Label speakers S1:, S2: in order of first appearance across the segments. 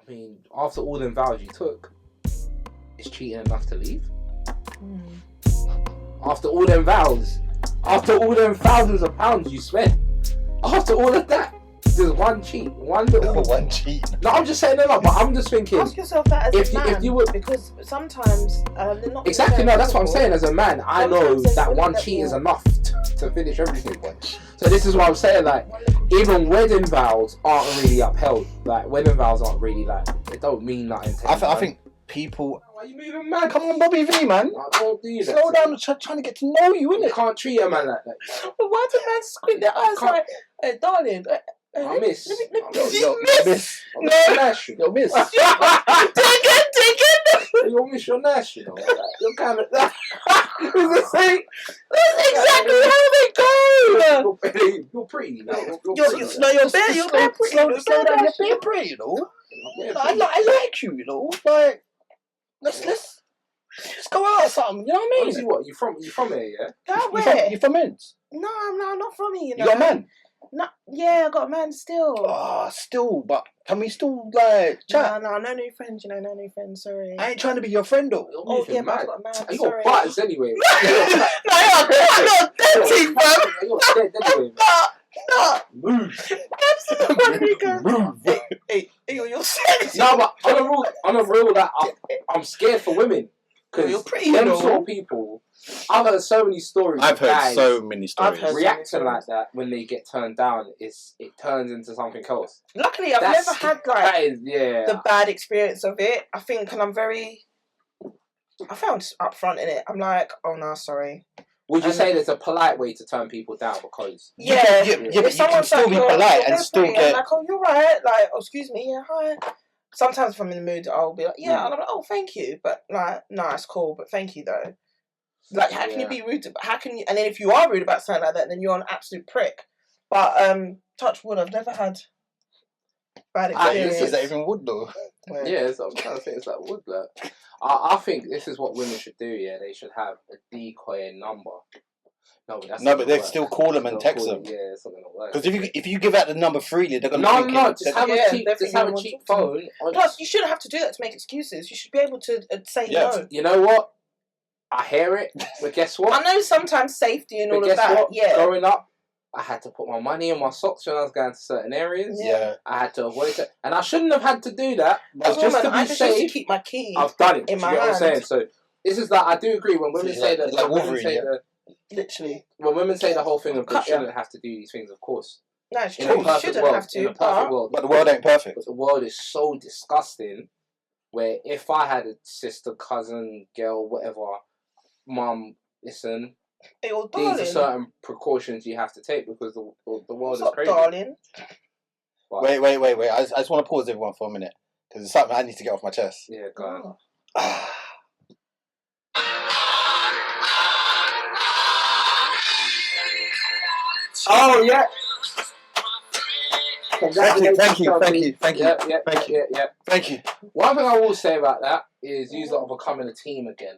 S1: I mean, after all them vows you took, is cheating enough to leave? After all them vows, after all them thousands of pounds you spent, after all of that, there's one cheat, one little
S2: one cheat.
S1: No, I'm just saying no, but I'm just thinking.
S3: Ask yourself that as a man,
S1: if you would,
S3: because sometimes they're not
S1: exactly. No, that's what I'm saying. As a man, I know
S3: Sometimes
S1: that
S3: they
S1: one
S3: wouldn't
S1: cheat
S3: let
S1: is
S3: you-
S1: enough to finish everything. So this is what I'm saying. Like, even wedding vows aren't really upheld. Like, wedding vows aren't really like, it don't mean nothing.
S2: I think people.
S1: Why are you moving mad?
S2: Come on, Bobby V, man.
S1: Like, don't do that.
S2: Slow down, trying to get to know you,
S1: You
S2: innit?
S1: can't treat a man like that.
S3: But why do men squint their eyes
S1: Can't-
S3: like, hey, darling?
S1: I miss.
S2: Yo, miss.
S1: No, Nash, you know.
S2: Yo, miss.
S3: Dig it.
S1: You'll miss your Nash, you know. Like, you're kind of. It's the same.
S3: That's exactly how they go.
S1: You're pretty, you know.
S3: You're bare pretty.
S2: Slow down, you're being pretty, you know. I like you, you know. Like, let's go out or something. You know what I mean?
S1: Honestly, what? You from here, yeah?
S3: Go where?
S2: You from Ends?
S3: No, I'm not from here.
S2: You got a man?
S3: No, yeah, I got a man still.
S2: Oh, still, but can we still like chat?
S3: No new friends. No new friends. Sorry.
S2: I ain't trying to be your friend though.
S3: Oh yeah, but I got a man.
S1: You
S3: Sorry.
S1: got buttons anyway.
S3: No, I'm not dating, bro.
S1: You're dead anyway.
S3: No.
S1: Move.
S2: Move.
S3: Hey, you're sexy.
S1: No, but on a real that I'm scared for women. Because
S3: You're pretty,
S1: them
S3: you know.
S1: sort of people, I've heard so many stories.
S2: I've
S1: of
S2: heard
S1: guys
S2: so many stories.
S3: I've heard-
S1: reacting like that when they get turned down. It turns into something else.
S3: Luckily, I've
S1: That's-
S3: never had
S1: That
S3: like
S1: is, yeah.
S3: the bad experience of it. I think, and I found upfront in it. I'm like, oh no, sorry.
S1: Would you
S3: and-
S1: say there's a polite way to turn people down because?
S2: Yeah, but
S3: If
S2: you can
S3: someone's
S2: still
S3: like,
S2: be
S3: "You're-
S2: polite
S3: you're
S2: and still
S3: pretty," I'm
S2: get.
S3: like, oh, you're right. Like, oh, excuse me, yeah, hi. Sometimes if I'm in the mood, I'll be like, yeah, and I'm like, oh, thank you, but like, no, it's cool, but thank you though. Like, how can you be rude? How can you? And then if you are rude about something like that, then you're an absolute prick. But touch wood, I've never had bad experience.
S2: Is that even wood though?
S1: Yeah, I'm trying to think. It's like wood. Like, I think this is what women should do. Yeah, they should have a decoy number. No, but that's
S2: No,
S1: not
S2: but
S1: gonna
S2: they
S1: work.
S2: still call them and
S1: They'll
S2: text
S1: call
S2: them.
S1: Yeah, it's not gonna work.
S2: Because if you give out the number freely, they're gonna
S1: No,
S2: think
S1: just have
S3: Yeah,
S1: a cheap,
S3: definitely
S1: just have a
S3: want
S1: cheap
S3: to talk
S1: phone.
S3: Plus, you shouldn't have to do that to make excuses. You should be able to say
S2: Yeah.
S3: no.
S1: You know what? I hear it, but guess what?
S3: I know sometimes safety and
S1: But
S3: all of
S1: guess
S3: that.
S1: what?
S3: Yeah.
S1: Growing up, I had to put my money in my socks when I was going to certain areas.
S2: Yeah.
S1: I had to avoid it, and I shouldn't have had to do that. But
S3: As a
S1: just
S3: woman,
S1: to
S3: I
S1: be
S3: just used to
S1: safe,
S3: keep my key.
S1: I've done it.
S3: in
S1: Do
S3: my
S1: you get what I'm saying?
S3: hand.
S1: So this is that I do agree when women
S2: So
S1: say
S2: like-
S1: that.
S2: like
S1: when women
S2: Wolverine,
S1: say
S2: yeah?
S1: that
S3: Literally.
S1: when women say the whole thing of they
S3: Cut ya.
S1: shouldn't have to do these things, of course.
S3: No, it's
S1: In
S3: true.
S1: a
S3: You
S1: perfect
S3: shouldn't
S1: world,
S3: have
S1: in a
S3: to.
S1: perfect world,
S2: But the world ain't perfect.
S1: but the world is so disgusting. Where if I had a sister, cousin, girl, whatever, mum, listen,
S3: Hey, well,
S1: these
S3: darling.
S1: are certain precautions you have to take because the world
S3: What's
S1: is
S3: up,
S1: crazy.
S3: darling?
S1: But,
S2: Wait. I just want to pause everyone for a minute because it's something I need to get off my chest.
S1: Yeah, go on.
S3: Oh.
S1: Oh yeah.
S2: Thank you.
S1: Yeah.
S2: Thank you.
S1: One thing I will say about that is you lot are becoming a team again.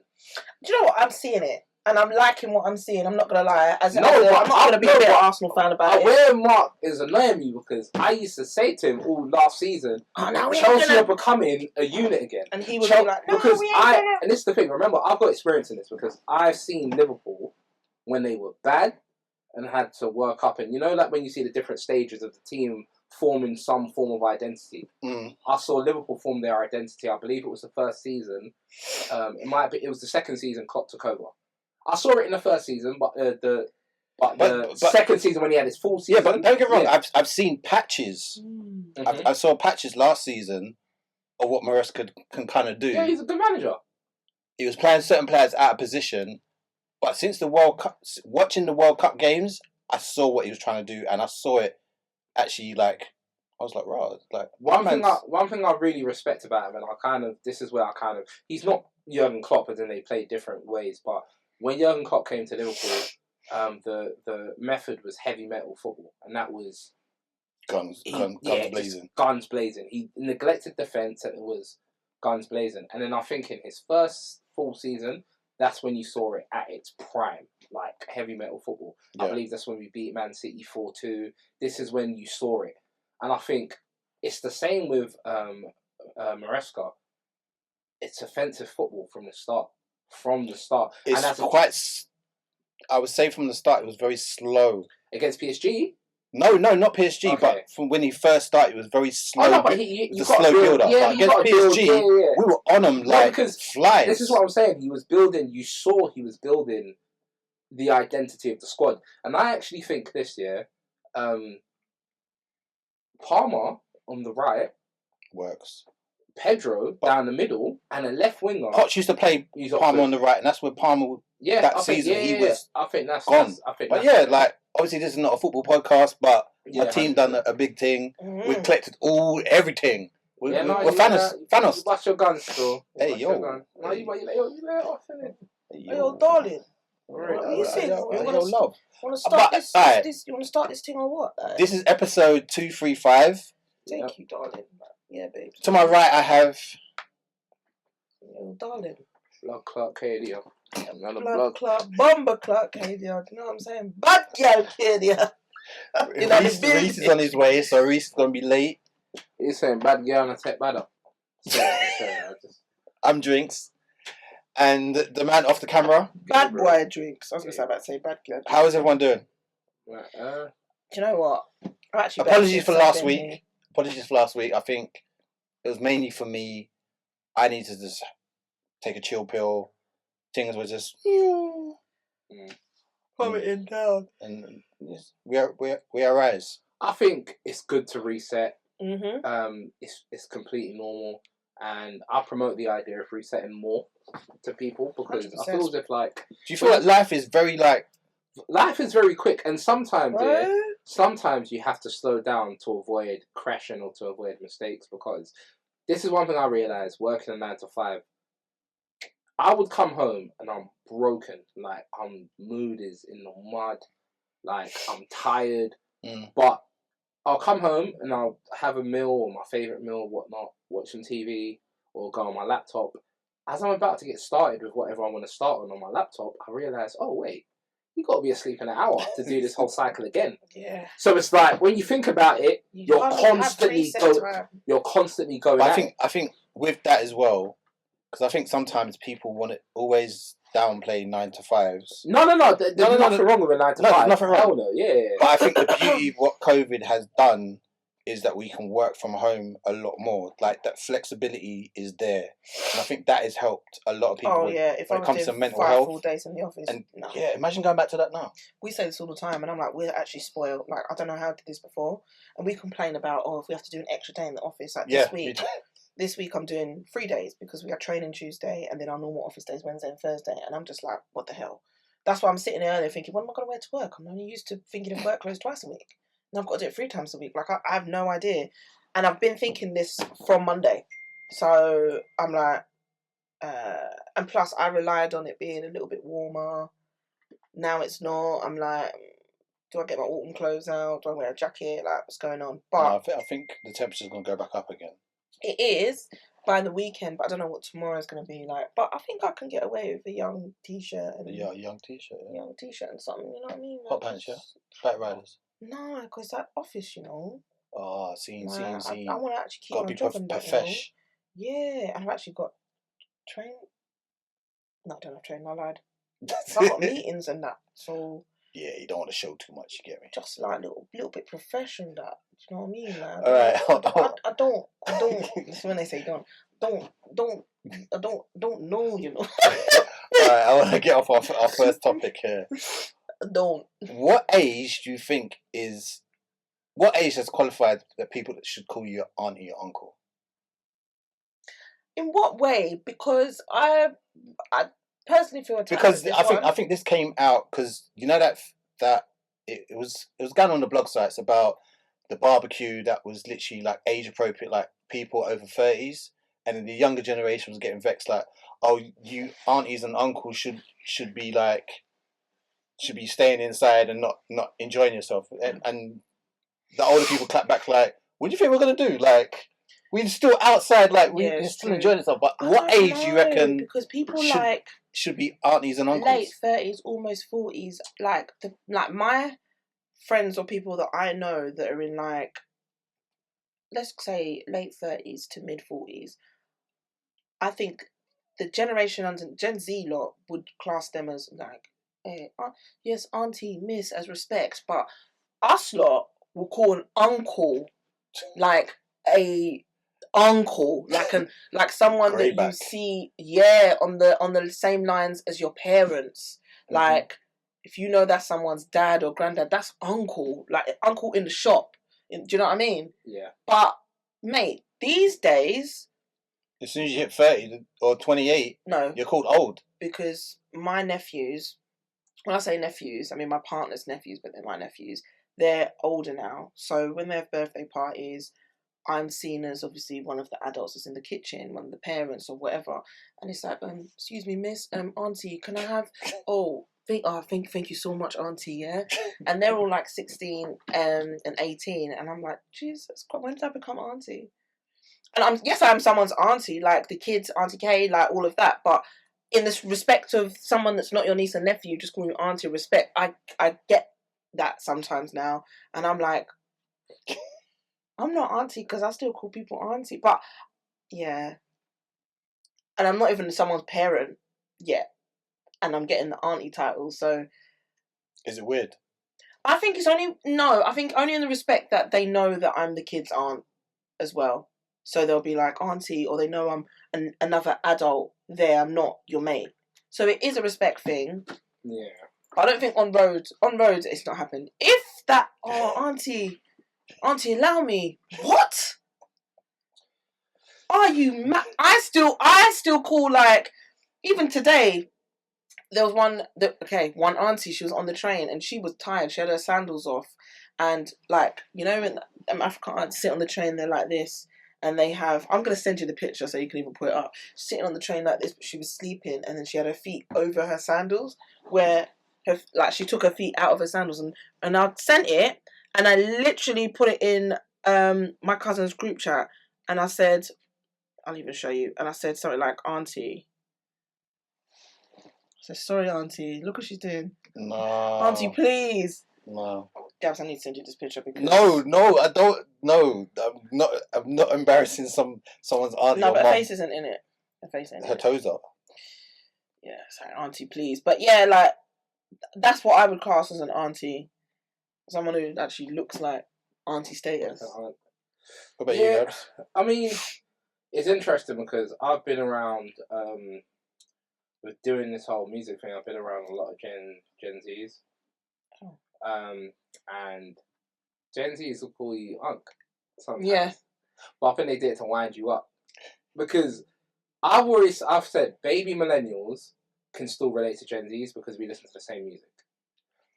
S3: Do you know what? I'm seeing it. And I'm liking what I'm seeing. I'm not going to lie.
S1: No,
S3: I'm
S1: but
S3: not going to be a
S1: no,
S3: bit
S1: but-
S3: Arsenal fan about it.
S1: Where Mark is annoying me because I used to say to him all last season,
S3: Oh, now we ain't
S1: Chelsea
S3: gonna...
S1: are becoming a unit again.
S3: And he would be like, no,
S1: because
S3: we ain't gonna...
S1: and this is the thing, remember, I've got experience in this because I've seen Liverpool when they were bad and had to work up. And you know, like when you see the different stages of the team forming some form of identity. I saw Liverpool form their identity. I believe it was the first season. It was the second season Klopp took over. I saw it in the first season, but the second season when he had his full season.
S2: Yeah, but don't get me wrong.
S1: Yeah.
S2: I've seen patches.
S1: Mhm.
S2: I saw patches last season of what Maresca can kind of do.
S1: Yeah, he's a good manager.
S2: He was playing certain players out of position, but since the World Cup, watching the World Cup games, I saw what he was trying to do, and I saw it actually. Like I was like, right, like
S1: One thing I really respect about him, and this is where he's not Jurgen Klopp, as in they play different ways, but when Jurgen Klopp came to Liverpool, the method was heavy metal football, and that was
S2: guns blazing.
S1: Guns blazing. He neglected defence, and it was guns blazing. And then I think in his first full season, that's when you saw it at its prime, like heavy metal football.
S2: Yeah.
S1: I believe that's when we beat Man City 4-2. This is when you saw it. And I think it's the same with Maresca, it's offensive football from the start. From the start,
S2: It's
S1: and that's
S2: quite. I would say from the start, it was very slow.
S1: against PSG.
S2: No, not PSG,
S1: Okay.
S2: but from when he first started, it was very slow.
S1: Oh no, but
S2: the slow build up.
S1: Yeah,
S2: but against PSG, we were on him like flies.
S1: This is what I'm saying. He was building. You saw he was building the identity of the squad, and I actually think this year, Palmer on the right
S2: works.
S1: Pedro down the middle, and a left winger.
S2: Poch used to play Palmer on the right, and that's where Palmer.
S1: Yeah,
S2: that season he was.
S1: I think that's
S2: gone.
S1: But
S2: like obviously this is not a football podcast, but my team 100%. Done a big thing. We collected everything. We're Thanos.
S1: What's your gun still?
S2: Hey yo.
S1: No, you let it off, innit?
S3: Hey yo, darling.
S1: What
S3: you saying?
S2: You want
S3: to start this? You want to start this thing or what?
S2: This is episode 235.
S3: Thank you, darling. Yeah, babe.
S2: To my right, I have.
S3: Yo, darling.
S1: Blood clot Cadia.
S3: Blood clot, bomber clot Cadia. You know what I'm saying? Bad girl Cadia.
S2: Reese is on his way, so Reese is gonna be late.
S1: He's saying bad girl and I take bad up.
S2: I'm Drinks. And the man off the camera.
S3: Bad boy Drinks. I was about to say bad girl.
S2: How is everyone doing?
S3: Do you know what?
S2: Apologies for last week. I think it was mainly for me. I need to just take a chill pill. Things were just
S3: plummeting down,
S2: and we are rise.
S1: I think it's good to reset.
S3: Mm-hmm.
S1: It's completely normal, and I promote the idea of resetting more to people because 100%. I feel as if like.
S2: Do you feel like life is very
S1: quick, and sometimes sometimes you have to slow down to avoid crashing or to avoid mistakes, because this is one thing I realised working a 9 to 5. I would come home and I'm broken, like mood is in the mud, like I'm tired, but I'll come home and I'll have a meal or my favourite meal or whatnot, watch some TV or go on my laptop. As I'm about to get started with whatever I want to start on my laptop, I realise, oh wait, you got to be asleep in an hour to do this whole cycle again.
S3: Yeah.
S1: So it's like when you think about it, you're constantly going.
S2: I think with that as well, because I think sometimes people want to always downplay 9 to 5s.
S1: No. There's nothing wrong with a 9 to 5.
S2: There's nothing wrong.
S1: Hell no, yeah.
S2: But I think the beauty of what COVID has done is that we can work from home a lot more. Like that flexibility is there, and I think that has helped a lot of people.
S3: Oh yeah, if
S2: when it comes to mental
S3: 5
S2: health,
S3: full days in the office,
S2: and yeah, imagine going back to that now.
S3: We say this all the time, and I'm like, we're actually spoiled. Like I don't know how I did this before, and we complain about if we have to do an extra day in the office. Like this week I'm doing 3 days because we have training Tuesday, and then our normal office days Wednesday and Thursday, and I'm just like, what the hell? That's why I'm sitting there earlier thinking, what am I going to wear to work? I'm only used to thinking of work clothes twice a week. And I've got to do it 3 times a week. Like, I have no idea. And I've been thinking this from Monday. So, I'm like... and plus, I relied on it being a little bit warmer. Now it's not. I'm like, do I get my autumn clothes out? Do I wear a jacket? Like, what's going on? But
S2: no, I think the temperature's going to go back up again.
S3: It is by the weekend, but I don't know what tomorrow's going to be like. But I think I can get away with a young t-shirt.
S2: Yeah, young t-shirt. Yeah.
S3: Young t-shirt and something, you know what I mean?
S2: Hot pants, yeah? Back riders.
S3: No, because that office, you know.
S2: Oh, scene.
S3: I want to actually keep on jobbing that,
S2: profesh.
S3: Yeah, and I've actually got train. No, I don't have train, I lied. I've got meetings and that, so...
S2: Yeah, you don't want to show too much, you get me?
S3: Just like a little bit professional, that. Do you know what I mean, man?
S2: Alright,
S3: I don't. That's when they say don't know, you know.
S2: Alright, I want to get off our first topic here.
S3: Don't.
S2: What age do you think is... What age has qualified that people should call you your auntie or uncle?
S3: In what way? Because I personally feel attacked.
S2: Because I think this came out because you know that it was going on the blog sites about the barbecue that was literally like age appropriate, like people over 30s, and then the younger generation was getting vexed, like, oh, you aunties and uncles should be staying inside and not enjoying yourself, and the older people clap back like, what do you think we're gonna do? Like, we're still outside, like we're still enjoying ourselves. But what age do you reckon?
S3: Because people
S2: should be aunties and uncles?
S3: Late 30s, almost 40s. Like my friends or people that I know that are in like let's say late 30s to mid 40s, I think the generation under Gen Z lot would class them as like, yes, auntie, miss, as respect, but us lot will call an uncle like a uncle, like someone that you see, on the same lines as your parents. Like, if you know that's someone's dad or granddad, that's uncle, like uncle in the shop. Do you know what I mean?
S1: Yeah.
S3: But mate, these days,
S2: as soon as you hit 30 or 28,
S3: no,
S2: you're called old.
S3: Because my nephews, when I say nephews, I mean my partner's nephews, but they're my nephews. They're older now, so when they have birthday parties, I'm seen as obviously one of the adults that's in the kitchen, one of the parents or whatever, and it's like, excuse me, miss, auntie, can I have? Thank you so much, auntie. Yeah, and they're all like 16 and 18, and I'm like, Jesus, when did I become auntie? And I'm someone's auntie, like the kids, Auntie Kay, like all of that, but in this respect of someone that's not your niece and nephew, just calling you auntie, respect, I get that sometimes now, and I'm like, I'm not auntie because I still call people auntie, but yeah, and I'm not even someone's parent yet, and I'm getting the auntie title, so.
S2: Is it weird?
S3: I think only in the respect that they know that I'm the kid's aunt as well. So they'll be like, auntie, or they know I'm another adult there, I'm not your mate. So it is a respect thing.
S1: Yeah.
S3: I don't think on roads it's not happened. If that, auntie, allow me. What? Are you I still call, like, even today, there was one auntie, she was on the train and she was tired, she had her sandals off, and like, you know, when African aunts sit on the train, they're like this, and they have, I'm going to send you the picture so you can even put it up, sitting on the train like this, but she was sleeping, and then she had her feet over her sandals, where she took her feet out of her sandals, and I sent it, and I literally put it in my cousin's group chat, and I said, I'll even show you, and I said something like, auntie, I said, sorry, auntie, look what she's doing.
S2: No.
S3: Auntie, please.
S2: No.
S3: Gabs, I need to send you this picture because...
S2: No, I don't. No, I'm not embarrassing someone's auntie.
S3: No,
S2: or
S3: but
S2: mum.
S3: her face isn't in it. Her face ain't in it.
S2: Her toes up.
S3: Yeah, sorry, auntie, please. But yeah, like, that's what I would class as an auntie. Someone who actually looks like Aunty Status.
S2: What about you, Gabs?
S1: I mean, it's interesting because I've been around, with doing this whole music thing, I've been around a lot of Gen Zs.
S3: Oh.
S1: And Gen Zs will call you Unc sometimes.
S3: Yeah.
S1: But I think they did it to wind you up. Because I've said baby millennials can still relate to Gen Zs because we listen to the same music.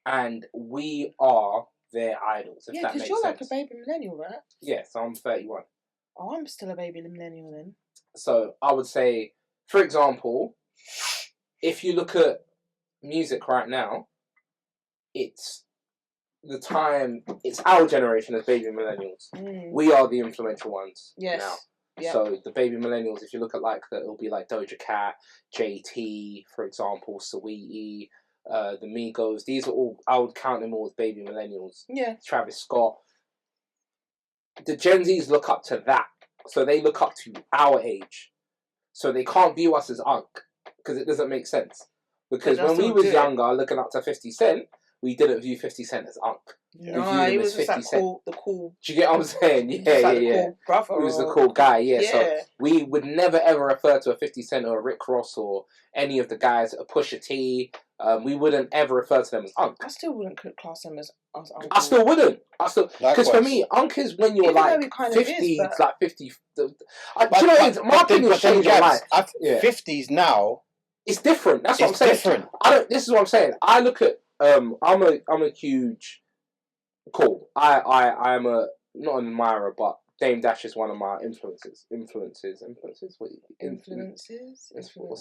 S1: And we are their idols, if that makes sense. Yeah, because you're
S3: like a baby millennial, right?
S1: Yeah, so I'm 31.
S3: Oh, I'm still a baby millennial then. So
S1: I would say, for example, if you look at music right now, it's our generation as baby millennials. We are the influential ones now. Yep. So the baby millennials, if you look at it'll be like Doja Cat, JT, for example, Saweetie, the Migos. These are all, I would count them all as baby millennials. Yeah. Travis Scott. The Gen Zs look up to that. So they look up to our age. So they can't view us as Unc because it doesn't make sense. Because when we was younger, looking up to 50 Cent, we didn't view 50 Cent as Unc.
S3: No, he was just the cool.
S1: Do you get what I'm saying? Yeah. Cool brother. He was the cool guy, yeah. So we would never ever refer to a 50 Cent or a Rick Ross or any of the guys, a Pusha T. We wouldn't ever refer to them as Unc.
S3: I still wouldn't class them as Uncle.
S1: I still wouldn't. Because for me, Unc is when you're like 50s, like 50. Do you know what? My opinion changed your life.
S2: 50s now.
S1: It's different. That's what I'm saying.
S2: Different.
S1: This is what I'm saying. I look at. I'm a huge. Cool. I'm a not an admirer, but Dame Dash is one of my influences. Influences.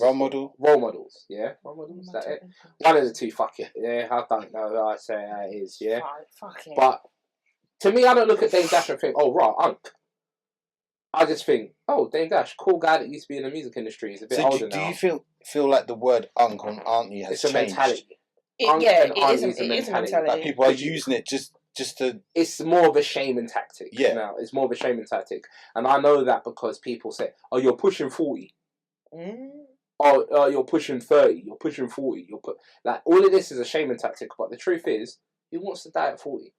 S2: Role
S1: models. Yeah. Role models. Is that it? One of the two. Fuck it. Yeah. I don't know who I say it is. Yeah.
S3: Fuck it.
S1: But to me, I don't look at Dame Dash and think, oh, right, Unc. I just think, oh, Dame Dash, cool guy that used to be in the music industry. He's a bit older now.
S2: Do you feel like the word Unc on Auntie has changed?
S1: It's a mentality.
S3: It is a mentality.
S2: Like people are using it just
S1: It's more of a shaming tactic.
S2: Yeah.
S1: Now it's more of a shaming tactic, and I know that because people say, "Oh, you're pushing 40." Oh, you're pushing 30. You're pushing 40. Like all of this is a shaming tactic, but the truth is, who wants to die at 40?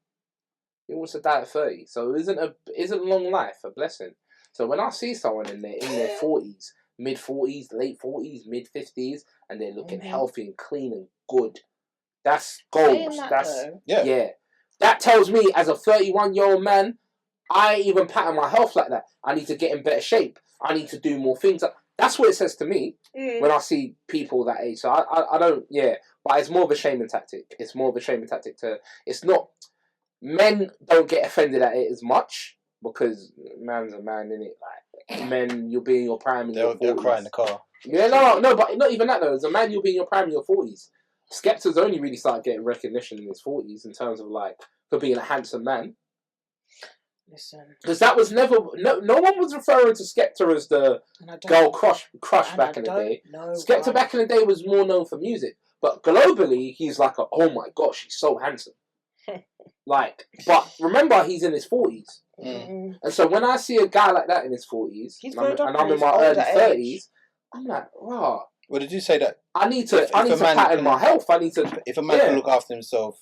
S1: Who wants to die at 30? So isn't long life a blessing? So when I see someone in their 40s, mid 40s, late 40s, mid 50s, and they're looking healthy and clean and good, that's gold. Yeah. That tells me as a 31-year-old man, I ain't even pattern my health like that. I need to get in better shape. I need to do more things. That's what it says to me when I see people that age. So I don't, but it's more of a shaming tactic. It's more of a shaming tactic it's not, men don't get offended at it as much because man's a man, innit? Like, men, you'll be in your prime in your 40s.
S2: They'll cry in the car.
S1: Yeah, no, but not even that though. As a man, you'll be in your prime in your 40s. Skepta's only really started getting recognition in his 40s in terms of like, for being a handsome man.
S3: Listen.
S1: Because that was never... No one was referring to Skepta as the girl crush back in the day. Skepta back in the day was more known for music. But globally, he's like, oh my gosh, he's so handsome. Like, but remember, he's in his 40s. And so when I see a guy like that in his 40s, and I'm in my early 30s, I'm like, rah.
S2: Well, did you say that?
S1: I need to pattern my health.
S2: If a man can look after himself,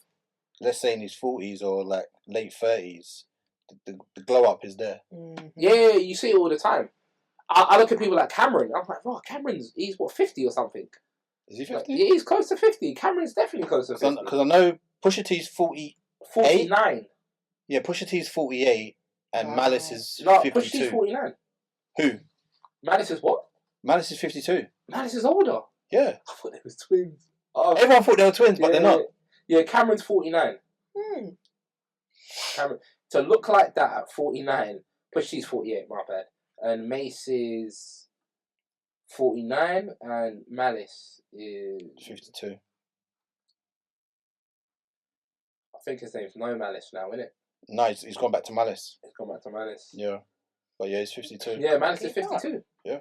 S2: let's say in his 40s or like late 30s, the glow up is there.
S1: Yeah, you see it all the time. I look at people like Cameron. I'm like, oh, he's what, 50 or something?
S2: Is he 50?
S1: Yeah, he's close to 50. Cameron's definitely close to 50.
S2: Because I know Pusha T's
S1: 49.
S2: Yeah, Pusha T's 48 and Malice is 52.
S1: Pusha T's 49.
S2: Who?
S1: Malice is what?
S2: Malice is 52.
S1: Malice is older.
S2: Yeah.
S1: I thought they was twins.
S2: Everyone thought they were twins, but they're not.
S1: Yeah, Cameron's 49. Cameron, to look like that at 49, Pusha T's 48, my bad. And Mace is 49 and Malice is
S2: 52.
S1: I think his name's No Malice now, isn't it?
S2: No, he's gone back to Malice.
S1: He's gone back to Malice.
S2: Yeah. But yeah, he's 52.
S1: Yeah, Malice is 52.
S2: Yeah.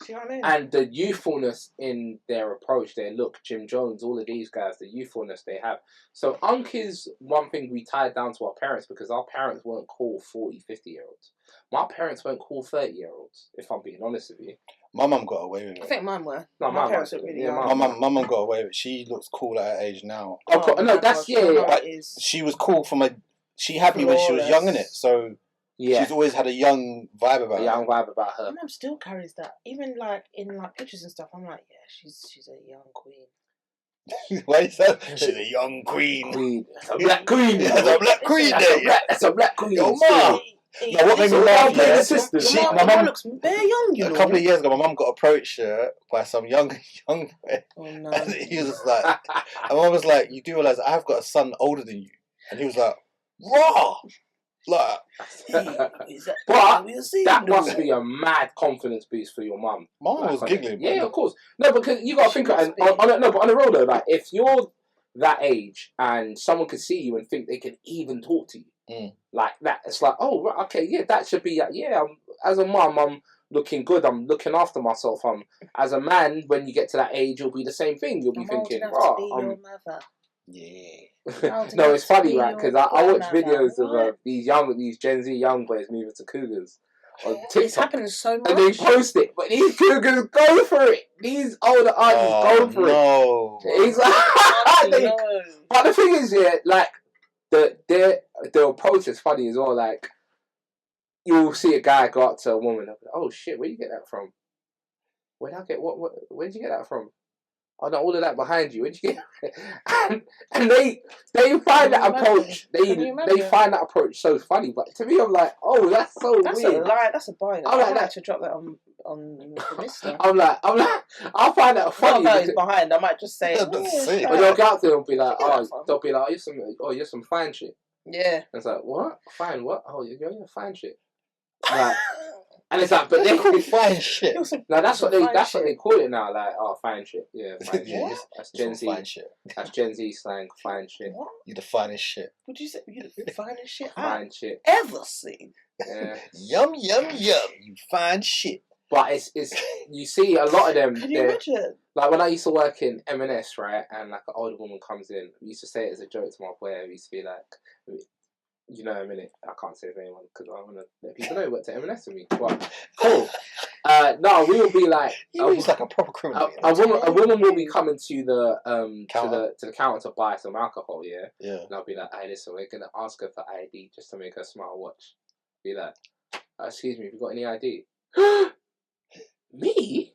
S3: See what I mean?
S1: And the youthfulness in their approach, their look, Jim Jones, all of these guys, the youthfulness they have. So Unk is one thing we tied down to our parents because our parents weren't cool 40, 50-year-olds. My parents weren't cool 30-year-olds, if I'm being honest with you.
S2: My mum got away with it.
S3: I think mine were.
S1: No,
S3: my parents were really young.
S2: My mum got away with it. She looks cool at her age now.
S1: No, that's,
S2: But she was cool from she had me when she was young, innit? So she's always had a young vibe about her.
S1: Young vibe about her.
S3: My mum still carries that. Even like in like pictures and stuff, I'm like, yeah, she's a young queen.
S2: Why is that? She's a young queen.
S1: That's a black queen.
S2: That's a black queen there.
S1: That's a black queen.
S2: Yo, ma. Now, what made me laugh?
S3: My mum looks very young, you know.
S2: A couple of years ago, my mum got approached by some young boy.
S3: Oh no!
S2: And he was like, my mum was like, "You do realise I've got a son older than you?" And he was like, "Raw." Like,
S1: but that must be a mad confidence boost for your mum.
S2: Mum was giggling.
S1: Yeah, of course. No, because you got to think but on the road though, like if you're that age and someone could see you and think they can even talk to you, like that, it's like, oh, right, okay, yeah, that should be, as a mum, I'm looking good. I'm looking after myself. As a man, when you get to that age, you'll be the same thing. You'll be thinking,
S3: your mother.
S2: Yeah.
S1: No, it's funny, right? Because I watch videos of these Gen Z young boys moving to cougars on TikTok.
S3: It's happening so much.
S1: And they post it, but these cougars go for it. These older aunties go for it. It's like, but the thing is, like their approach is funny as well. Like you'll see a guy go up to a woman, and be like, oh shit, where you get that from? Where'd you get that from? Oh no, all of that behind you. Where'd you get that? and they find that approach. They find that approach so funny. But to me, I'm like, oh, that's so weird.
S3: That's a lie. That's a buy.
S1: I'd
S3: like to drop that on the list.
S1: I'm like, I find that funny.
S3: What about behind? I might just say.
S2: But
S1: they'll go out there and be like, they'll be like, you're some fine shit.
S3: Yeah.
S1: And it's like, what? Fine what? Oh, you're fine shit. Like, and it's like, but they call
S2: fine shit.
S1: No, that's what they call it now. Like, oh, fine shit. Yeah, fine shit. That's Gen Z.
S2: Fine shit.
S1: That's Gen Z slang. Fine shit.
S3: What?
S2: You the finest shit.
S3: Would you say you the finest shit
S1: fine shit
S3: ever seen?
S1: Yeah.
S2: Yum. You fine shit.
S1: But it's you see a lot of them.
S3: Can you imagine?
S1: Like when I used to work in M&S, right, and like an older woman comes in, we used to say it as a joke to my boy. We used to be like, you know, a minute, I can't say his name because I want to let people know he worked at M&S with me. But cool. No, we will be like,
S2: he's like a proper criminal.
S1: A woman will be coming to the to the counter to buy some alcohol, yeah.
S2: Yeah.
S1: And I'll be like, hey, listen, we're gonna ask her for ID just to make her smile. Watch. Be like, excuse me, have you got any ID? Me?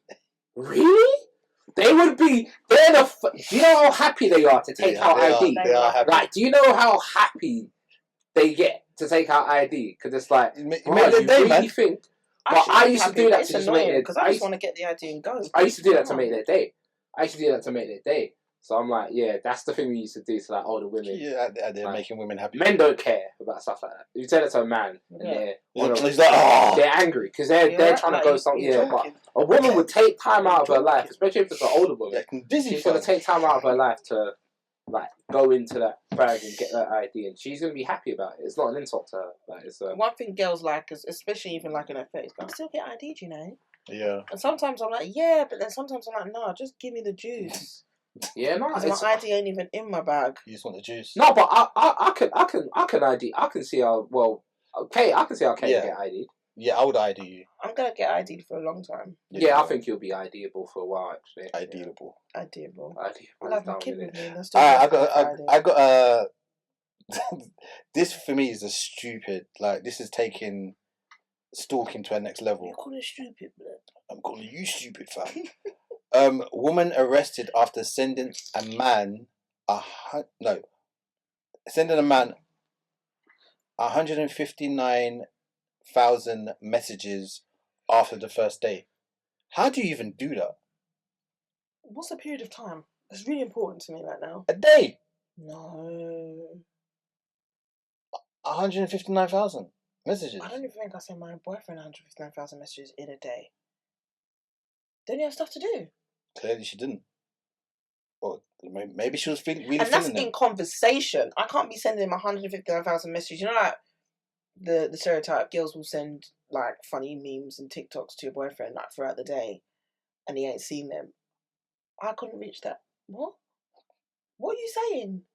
S1: Really? They would be. Do you know how happy they are to take out ID?
S2: They are happy.
S1: Like, do you know how happy they get to take out ID? Because it's like, you really think. But I used to do that to just make it.
S3: Because I just want to get the ID and go.
S1: I used to do that to make their day. So I'm like, yeah, that's the thing we used to do to like older women.
S2: Yeah, they're making women happy.
S1: Men don't care about stuff like that. You tell it to a man, and they're angry because they're trying to go something. Yeah, but a woman would take time out of her life, especially if it's an older woman. She's gonna take time out of her life to like go into that bag and get that ID, and she's gonna be happy about it. It's not an insult to her. Like, it's
S3: one thing girls like, is especially even like in their face, I still get ID, you know.
S2: Yeah. And
S3: sometimes I'm like, yeah, but then sometimes I'm like, no, just give me the juice.
S1: Yeah, no,
S3: because my ID ain't even in my bag.
S2: You just want the juice.
S1: No, but I can ID. I can see how well. Okay, I can see how Kate get ID.
S2: Yeah, I would ID you.
S3: I'm gonna get ID'd for a long time.
S1: Yeah, I think you'll be IDable for a while actually.
S3: Ideable.
S1: I'll
S3: have a kid with me.
S2: I got this for me is a stupid. Like this is taking stalking to a next level.
S3: You're calling it stupid, blood.
S2: I'm calling you stupid, fam. Woman arrested after sending a man 159,000 messages after the first date. How do you even do that?
S3: What's the period of time? It's really important to me right now.
S2: A day?
S3: No.
S2: 159,000 messages.
S3: I don't even think I sent my boyfriend 159,000 messages in a day. Don't you have stuff to do?
S2: Clearly she didn't. Or maybe she was really
S3: and that's
S2: feeling
S3: in conversation. I can't be sending him 159,000 messages. You know, like the stereotype, girls will send like funny memes and TikToks to your boyfriend like throughout the day, and he ain't seen them. I couldn't reach that. What? What are you saying?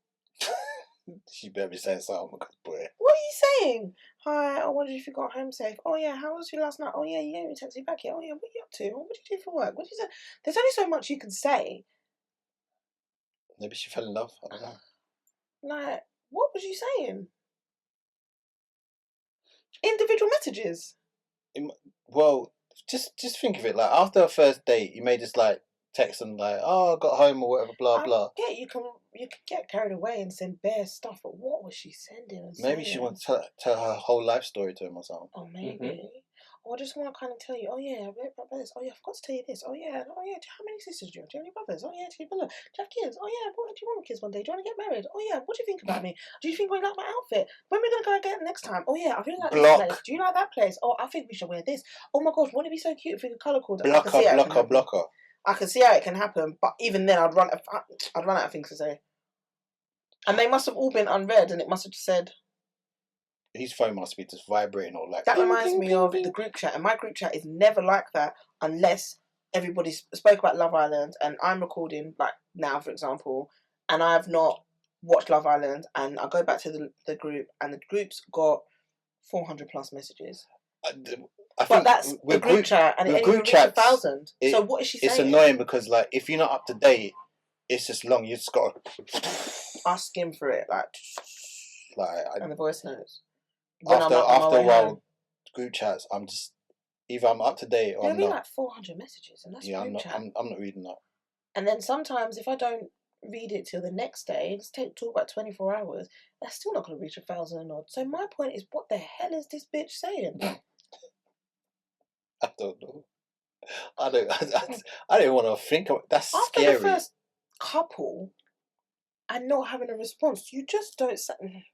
S2: She better be saying something, boy.
S3: What are you saying? Hi, I wondered if you got home safe. Oh yeah, how was you last night? Oh yeah, you didn't text me back yet. Oh yeah, what are you up to? What did you do for work? What did you say? There's only so much you can say.
S2: Maybe she fell in love. I don't know.
S3: Like, what was you saying? Individual messages.
S2: Well, just think of it. Like after a first date, you may just like text them like, "Oh, I got home" or whatever, blah blah.
S3: Yeah, you can get carried away and send bare stuff. But what was she sending?
S2: Maybe she wants to tell her whole life story to him or something.
S3: Oh, maybe. Mm-hmm. Or I just want to kind of tell you, oh yeah, I read about this. Oh yeah, I forgot to tell you this. Oh yeah, how many sisters do you have? Do you have any brothers? Oh yeah, do you have kids? Oh yeah, what do you want kids one day? Do you want to get married? Oh yeah, what do you think about me? Do you think we like my outfit? When are we gonna go get it next time? Oh yeah, I really like this place. Do you like that place? Oh, I think we should wear this. Oh my gosh, wouldn't it be so cute if we could colour code?
S2: Blocker.
S3: I can see how it can happen, but even then, I'd run out of things to say. And they must have all been unread, and it must have just said.
S2: His phone must be just vibrating or like.
S3: That reminds me of the group chat, and my group chat is never like that unless everybody spoke about Love Island, and I'm recording like now, for example, and I have not watched Love Island, and I go back to the group, and the group's got 400 plus messages. But that's the group chat, and it only reached 1,000. So what is she saying?
S2: It's annoying because like if you're not up to date, it's just long. You just got to.
S3: I skim through it and the voice notes.
S2: After a while, group chats, I'm up to date or
S3: there'll
S2: I'm
S3: be
S2: not.
S3: like 400 messages, and that's group chat.
S2: I'm not reading that.
S3: And then sometimes if I don't read it till the next day, it's talk about 24 hours. That's still not going to reach 1,000 odd. So my point is, what the hell is this bitch saying?
S2: I don't know. I don't want to think of it. That's
S3: after
S2: scary.
S3: The first couple and not having a response, you just don't say.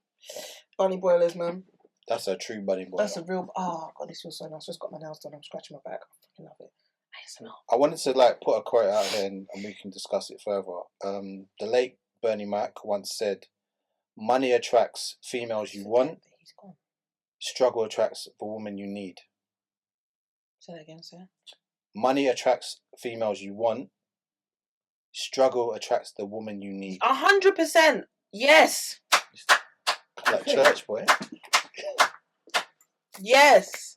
S3: Bunny boilers, man.
S2: That's a true bunny boiler.
S3: That's a real. Oh god, this feels so nice. Just got my nails done. I'm scratching my back. I fucking love it. ASMR.
S2: I wanted to like put a quote out here and we can discuss it further. The late Bernie Mac once said, "Money attracts females you want. Struggle attracts the woman you need."
S3: Say that again, sir.
S2: Money attracts females you want. Struggle attracts the woman you need.
S3: 100%. Yes.
S2: Like church, boy.
S3: Yes.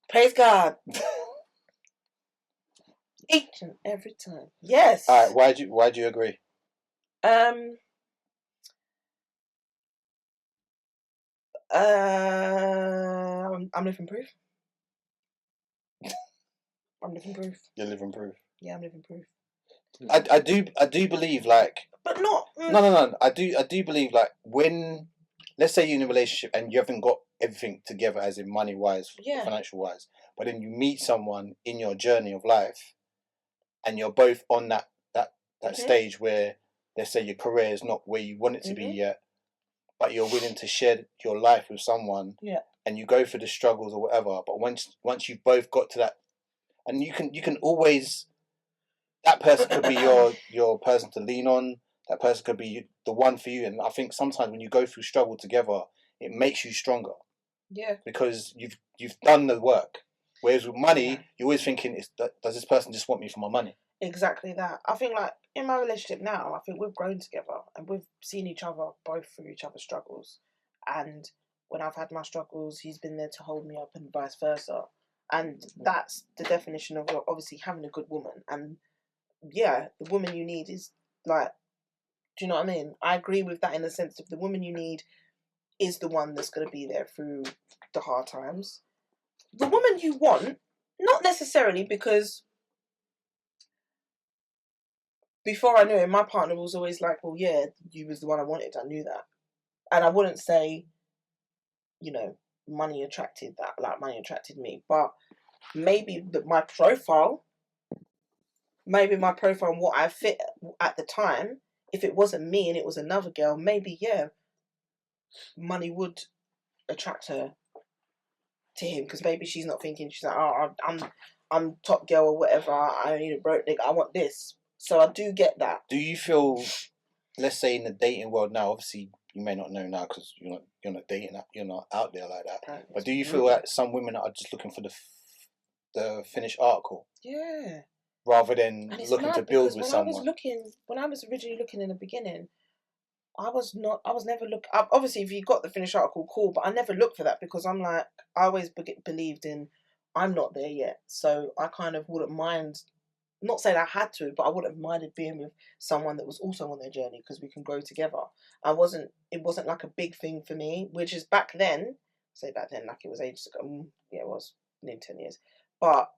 S3: Praise God. Each and every time. Yes.
S2: All right. Why do you agree?
S3: I'm living proof. I'm living proof.
S2: You're living proof.
S3: Yeah, I'm living proof.
S2: I do believe like.
S3: But not.
S2: No. I do believe like when, let's say you're in a relationship and you haven't got everything together, as in money wise, financial wise, but then you meet someone in your journey of life, and you're both on that stage where, let's say, your career is not where you want it to be yet, but you're willing to share your life with someone, and you go through the struggles or whatever. But once you've both got to that, and you can always, that person could be your person to lean on. That person could be the one for you. And I think sometimes when you go through struggle together, it makes you stronger.
S3: Yeah. Because
S2: you've done the work. Whereas with money, you're always thinking, does this person just want me for my money?
S3: Exactly that. I think like in my relationship now, I think we've grown together and we've seen each other both through each other's struggles. And when I've had my struggles, he's been there to hold me up and vice versa. And that's the definition of obviously having a good woman. And yeah, the woman you need is like, do you know what I mean? I agree with that in the sense of the woman you need is the one that's going to be there through the hard times. The woman you want, not necessarily, because before I knew it, my partner was always like, well, yeah, you was the one I wanted. I knew that. And I wouldn't say, money attracted that, like money attracted me. But maybe my profile and what I fit at the time, if it wasn't me and it was another girl, maybe, money would attract her to him, because maybe she's not thinking, she's like, oh, I'm top girl or whatever, I need a broke nigga, I want this. So I do get that.
S2: Do you feel, let's say in the dating world now, obviously you may not know now because you're not dating, you're not out there like that,
S3: Apparently.
S2: But do you feel that some women are just looking for the finished article?
S3: Yeah.
S2: Rather than looking to build with someone?
S3: When I was originally looking in the beginning, I was never looking. Obviously, if you got the finished article, cool. But I never looked for that because I'm like, I always believed in, I'm not there yet. So I kind of wouldn't mind, not saying I had to, but I wouldn't have minded being with someone that was also on their journey because we can grow together. It wasn't like a big thing for me, which is back then, like it was ages ago. Yeah, it was nearly 10 years. But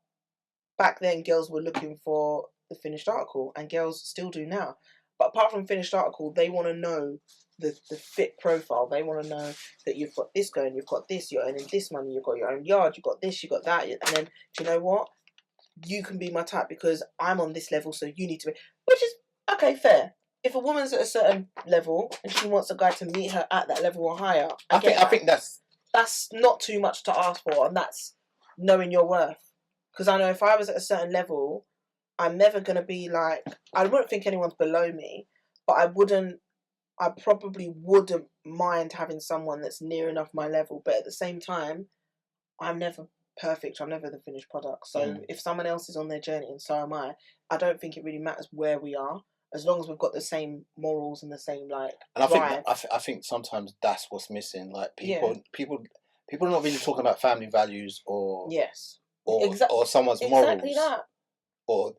S3: back then, girls were looking for the finished article, and girls still do now. But apart from finished article, they want to know the fit profile. They want to know that you've got this going, you've got this, you're earning this money, you've got your own yard, you've got this, you've got that. And then, do you know what? You can be my type because I'm on this level, so you need to be. Which is, okay, fair. If a woman's at a certain level and she wants a guy to meet her at that level or higher, I think that's not too much to ask for, and that's knowing your worth. Because I know if I was at a certain level, I'm never going to be like, I wouldn't think anyone's below me, but I probably wouldn't mind having someone that's near enough my level. But at the same time, I'm never perfect. I'm never the finished product. So if someone else is on their journey and so am I don't think it really matters where we are, as long as we've got the same morals and the same drive.
S2: I think sometimes that's what's missing. Like people are not really talking about family values or or someone's morals.
S3: Exactly that.
S2: Or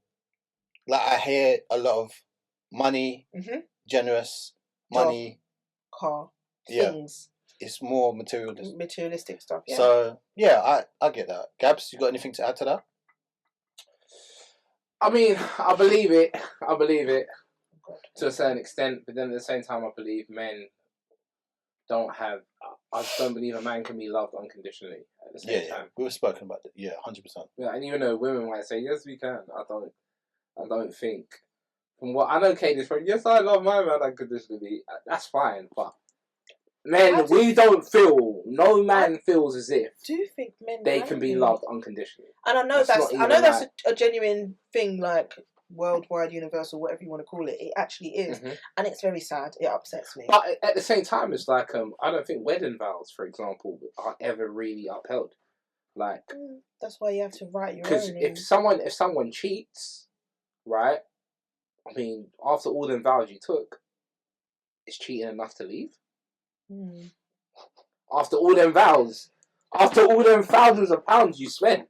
S2: like I hear a lot of money, generous, money,
S3: car, things.
S2: It's more materialistic
S3: Stuff. Yeah.
S2: So I get that. Gabs, you got anything to add to that?
S1: I mean, I believe it to a certain extent, but then at the same time, I believe men don't have. I just don't believe a man can be loved unconditionally at the same time.
S2: We've spoken about that. 100%.
S1: Yeah, and even though women might say yes, we can. I don't think. From what I know, Katie's from, yes, I love my man unconditionally. That's fine, but men, no man feels as if they can be loved unconditionally.
S3: And I know that's a genuine thing, like worldwide, universal, whatever you want to call it. It actually is, and it's very sad. It upsets me.
S1: But at the same time, it's like I don't think wedding vows, for example, are ever really upheld. Like,
S3: that's why you have to write your
S1: because
S3: own.
S1: if someone cheats, right? I mean, after all the vows you took, is cheating enough to leave? After all them vows, after all them thousands of pounds you spent,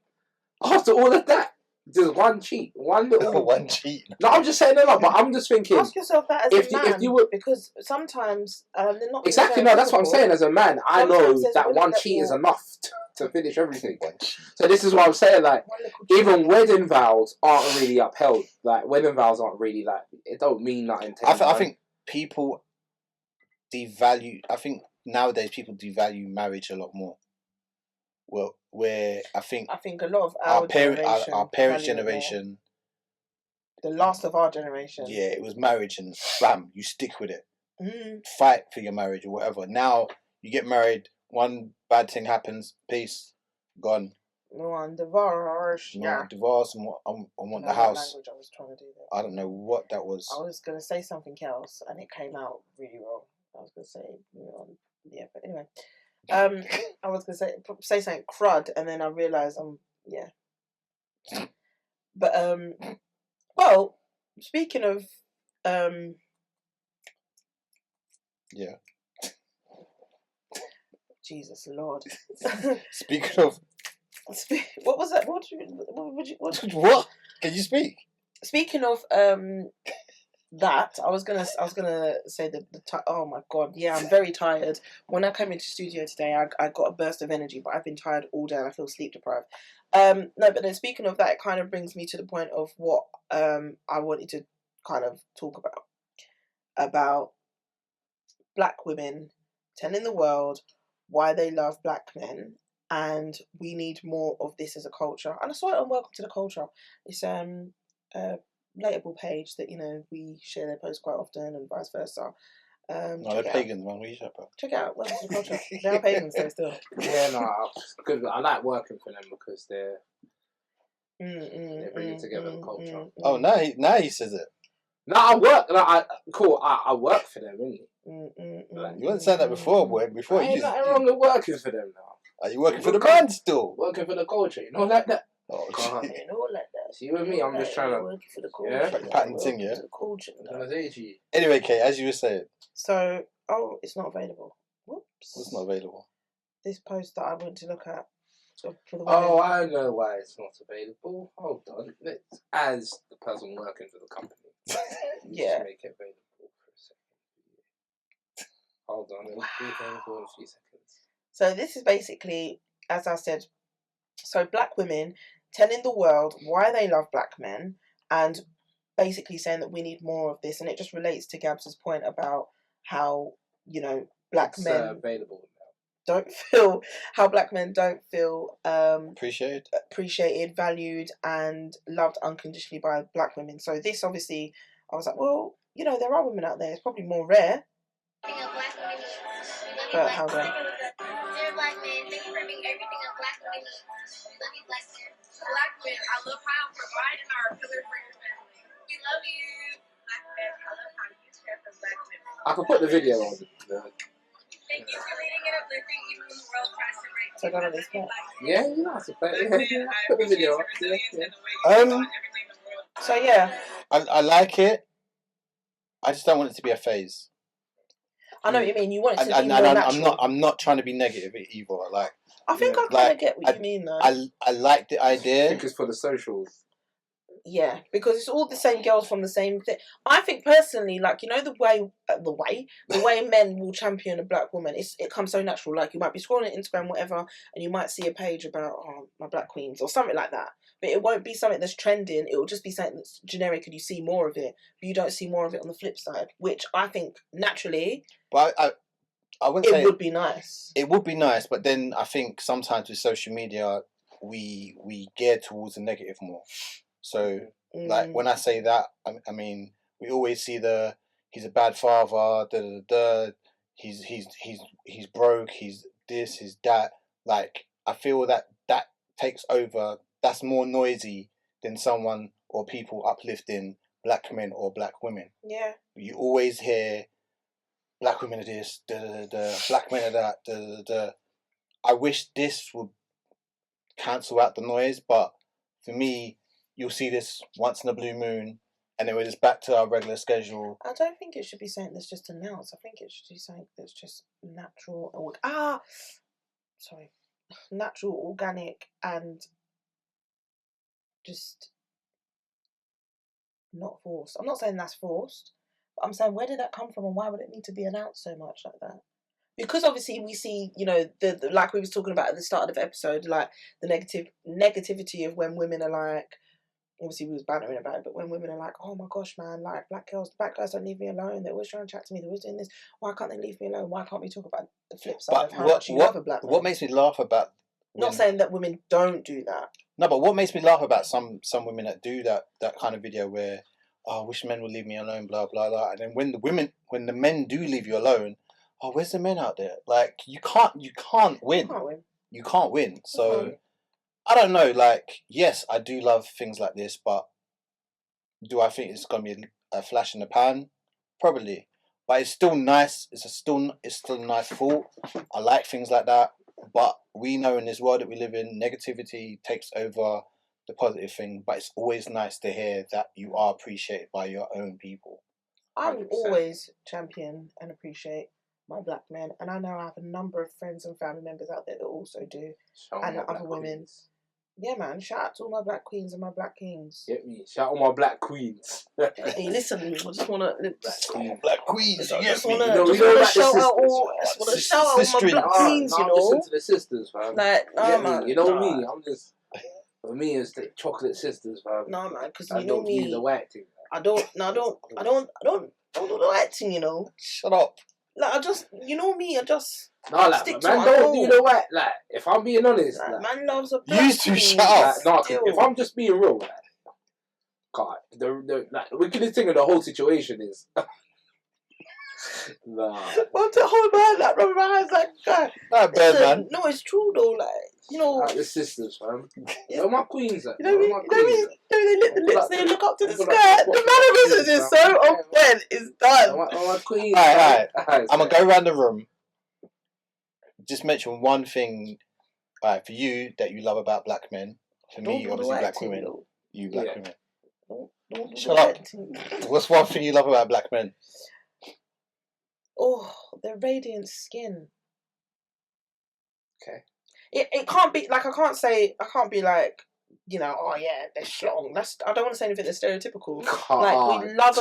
S1: after all of that, just one cheat, one little
S2: one cheat.
S1: No, I'm just saying no, but I'm just thinking.
S3: Ask yourself that as a man, if you would, because sometimes they're not
S1: exactly. No, that's what I'm saying. As a man, I know that one cheat is enough to finish everything. So this is what I'm saying. Like, even wedding vows aren't really upheld. Like, wedding vows aren't really like it don't mean nothing.
S2: I think people devalue. I think nowadays people devalue marriage a lot more. Well, where I think
S3: a lot of our
S2: parents' generation,
S3: the last of our generation.
S2: Yeah, it was marriage and bam, you stick with it. Fight for your marriage or whatever. Now you get married, one bad thing happens, peace, gone.
S3: One divorce.
S2: Divorce and I want the house.
S3: Language I was trying to do there.
S2: I don't know what that was.
S3: I was gonna say something else and it came out really wrong. I was gonna say but anyway. I was gonna say something crud, and then I realised But well, speaking of Jesus Lord.
S2: Speaking of
S3: what was that?
S2: What? Can you speak?
S3: Speaking of that, I was gonna say oh my god, yeah, I'm very tired. When I came into studio today, I got a burst of energy, but I've been tired all day and I feel sleep deprived. No, but then speaking of that, it kind of brings me to the point of what I wanted to kind of talk about black women telling the world why they love black men, and we need more of this as a culture. And I saw it on Welcome to the Culture. It's relatable page that we share their posts quite often and vice versa.
S2: They're pagans, man. What are you talking about?
S3: Check it out. Welcome to the Culture. They are pagans though still.
S1: Yeah, no, good. I like working for them because they bring it together the culture.
S2: Oh, now he says it.
S1: No, I work. I work for them, innit?
S2: You weren't saying that before, boy. Before
S1: ain't nothing wrong with working for them now.
S2: Are you working for the brand still?
S1: Working for the culture, like that.
S2: Oh,
S3: like that.
S1: See, with me, I'm just trying to
S3: work for the culture.
S2: Yeah, patenting, yeah.
S3: Culture,
S2: Anyway, Kate, as you were saying.
S3: So, it's not available. Whoops.
S2: What's not available?
S3: This post that I went to look at.
S1: I know why it's not available. Hold on. Let's, as the person working for the company,
S3: yeah,
S1: make it available for a second. Hold on, it'll be available in a few seconds.
S3: So this is basically, as I said, black women telling the world why they love black men, and basically saying that we need more of this, and it just relates to Gabs' point about how black men
S1: available.
S3: Don't feel appreciated, valued, and loved unconditionally by black women. So this, obviously, I was like, well, there are women out there. It's probably more rare. But hold on.
S4: Dear black men, thank you for being everything a black woman needs. We love you, black men. Black men, I love how you provide and are a pillar for your family. We love you. Black men, I love how you care for black women.
S1: I can put the video on.
S4: Thank you for leading and uplifting even when the world tries to break
S3: So I got on this part.
S1: Yeah, you know how to play it. Put the video up. Yeah.
S3: So yeah.
S2: I like it. I just don't want it to be a phase.
S3: I know what you mean. You want it to be more natural.
S2: I'm not trying to be negative either. Like,
S3: I think I kind of get what you mean though.
S2: I like the idea.
S1: I think it's for the socials.
S3: Yeah, because it's all the same girls from the same thing. I think personally, like, the way men will champion a black woman, it comes so natural. Like, you might be scrolling Instagram, whatever, and you might see a page about my black queens or something like that. But it won't be something that's trending. It will just be something that's generic, and you see more of it, but you don't see more of it on the flip side, which I think naturally.
S2: But I wouldn't say
S3: it would be nice.
S2: It would be nice, but then I think sometimes with social media, we gear towards the negative more. So, like, when I say that, I mean, we always see he's a bad father, he's broke, he's this, he's that. Like, I feel that takes over. That's more noisy than someone or people uplifting black men or black women.
S3: Yeah.
S2: You always hear black women are this, black men are that, I wish this would cancel out the noise. But for me, you'll see this once in a blue moon, and then we're just back to our regular schedule.
S3: I don't think it should be something that's just announced. I think it should be something that's just natural. Natural, organic, and just not forced. I'm not saying that's forced, but I'm saying where did that come from, and why would it need to be announced so much like that? Because obviously we see, you know, the like we was talking about at the start of the episode, like the negativity of when women are like, obviously we was bantering about it, but when women are like, oh my gosh, man, like black guys don't leave me alone. They're always trying to chat to me. They're always doing this. Why can't they leave me alone? Why can't we talk about the flip side of how much you love a black man?
S2: What makes me laugh about...
S3: Not saying that women don't do that.
S2: No, but what makes me laugh about some women that do that kind of video where, oh, I wish men would leave me alone, blah, blah, blah. And then when the men do leave you alone, oh, where's the men out there? Like, you can't win. You can't win. So, I don't know, like, yes, I do love things like this, but do I think it's going to be a flash in the pan? Probably. But it's still nice. It's still a nice thought. I like things like that. But we know in this world that we live in, negativity takes over the positive thing. But it's always nice to hear that you are appreciated by your own people.
S3: I will always champion and appreciate my black men. And I know I have a number of friends and family members out there that also do. And other women.
S1: Queens.
S3: Yeah, man. Shout out to all my black queens and my black kings.
S1: Get me. Shout out my black queens.
S3: Hey, listen, I just want to...
S2: Black queens,
S3: I just
S2: me.
S3: want to shout out all my black queens, you know.
S1: Listen to the sisters, fam.
S3: Like, no, man.
S1: You know me, I'm just... For me, it's the chocolate sisters, fam.
S3: No, man, because
S1: you know me. The white thing.
S3: I don't do the white thing, you know.
S2: Shut up.
S3: Like, I just, you know me, I just...
S1: No, like,
S3: stick
S1: man, don't do the white. Like, if I'm being honest,
S3: like,
S1: like,
S3: man loves a black
S2: you used to
S3: queen.
S2: shut up.
S1: Like, no, if I'm just being real, like, God, the wickedest thing of the whole situation is, nah.
S3: Well, the whole man, like, rubbing my eyes, like, God.
S2: Not bad, man.
S3: No, it's true though, like, you know.
S1: Like the sisters, fam. They're my queens, like,
S3: You know what I mean? They lick the lips, they look up to the
S1: People
S3: sky.
S1: like-
S3: The mannerisms is so on point. It's done.
S1: My queens.
S2: Alright. I'm going to go around the room. Just mention one thing for you that you love about black men. For me, obviously, black women. You black women.
S3: Don't
S2: Shut up. What's one thing you love about black men?
S3: Oh, their radiant skin.
S1: Okay.
S3: It can't be like I can't be like, you know, oh yeah, they're strong. I don't want to say anything that's stereotypical. Like we love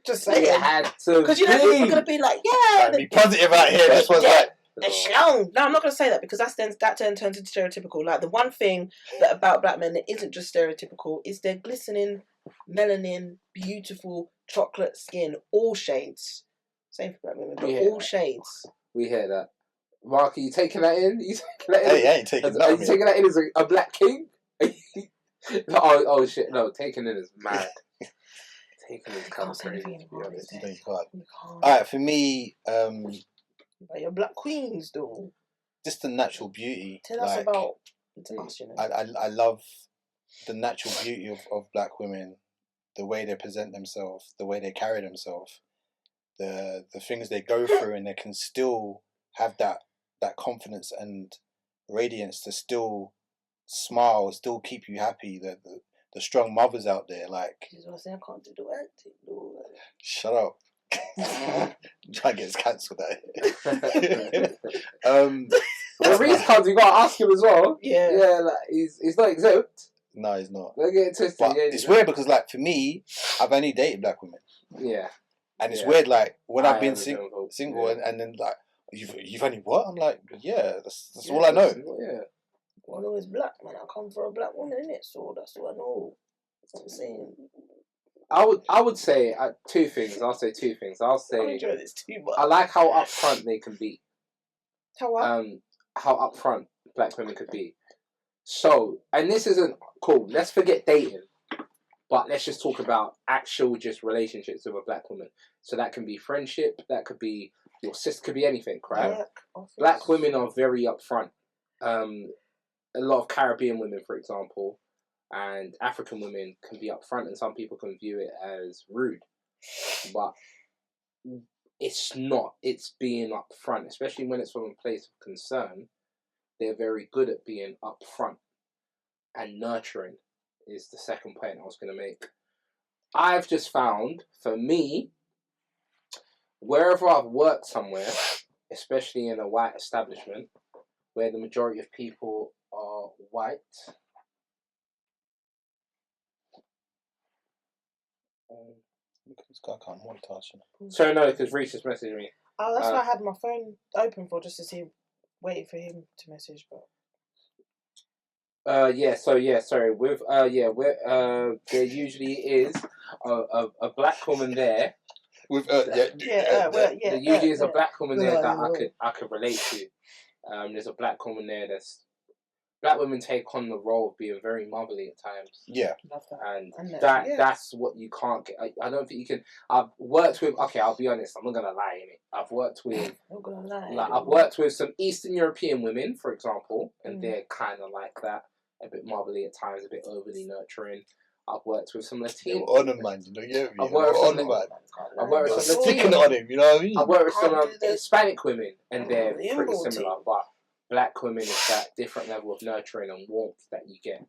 S3: just say it. Because you know people are gonna be like, yeah,
S2: be positive out here. This was like
S3: they're strong. No, I'm not gonna say that because that then turns into stereotypical. Like the one thing that about black men that isn't just stereotypical is their glistening, melanin, beautiful chocolate skin, all shades. Same for black women, but all shades.
S1: We hear that. Mark, are you taking that in?
S2: Hey, I ain't taking that in.
S1: Are you taking that in as a black king? oh shit, no, taking it as mad. Taking it kind of crazy, to be honest.
S2: Alright, for me,
S3: but your black queens though.
S2: just the natural beauty.
S3: Tell us about us, you know.
S2: I love the natural beauty of black women, the way they present themselves, the way they carry themselves, the things they go through, and they can still have that confidence and radiance to still smile, still keep you happy. The strong mothers out there, like.
S3: This is what I say, I can't do the acting, though.
S2: Shut up. Try and get us cancelled out here.
S1: When Reese comes, you gotta ask him as well.
S3: Yeah.
S1: Yeah, like he's not exempt.
S2: No, he's not.
S1: Don't get it twisted.
S2: But it's weird because, like, for me, I've only dated black women.
S1: Yeah.
S2: And it's weird, like, when I've been single and then, like, you've only what? I'm like, yeah, that's all I know.
S1: Yeah.
S3: I know it's black, man. I come for a black woman, innit? So that's what I know. That's what I'm saying.
S1: I would say two things. I'll say two things. I'll say
S3: I enjoy this too much.
S1: I like how upfront they can be.
S3: How what?
S1: How upfront black women could be. So, and this isn't cool. Let's forget dating, but let's just talk about actual just relationships with a black woman. So that can be friendship. That could be your sister. Could be anything, right? Black women are very upfront. A lot of Caribbean women, for example, and African women can be upfront, and some people can view it as rude. But it's not. It's being upfront, especially when it's from a place of concern. they're very good at being upfront and nurturing. Is the second point I was going to make. I've just found, for me, wherever I've worked somewhere, especially in a white establishment, where the majority of people are white.
S2: This guy can't multitask.
S1: Sorry, no, because Reese just messaged me.
S3: Oh, that's why I had my phone open for, just to see, waiting for him to message. But
S1: sorry. With there usually is a black woman there.
S2: With
S1: There usually is a black woman there that I could relate to. There's a black woman there black women take on the role of being very motherly at times.
S2: Yeah.
S1: And that's what you can't get. I don't think you can. I've worked with. Okay, I'll be honest. I'm not gonna lie. I've worked with. I've worked with some Eastern European women, for example, and they're kind of like that, a bit motherly at times, a bit overly nurturing. I've worked with some Latino.
S2: On him, man. You know, you get me.
S1: I've worked with some
S2: sticking on him. You know what I mean?
S1: I've worked with some Hispanic women, and they're pretty similar, but black women is that different level of nurturing and warmth that you get.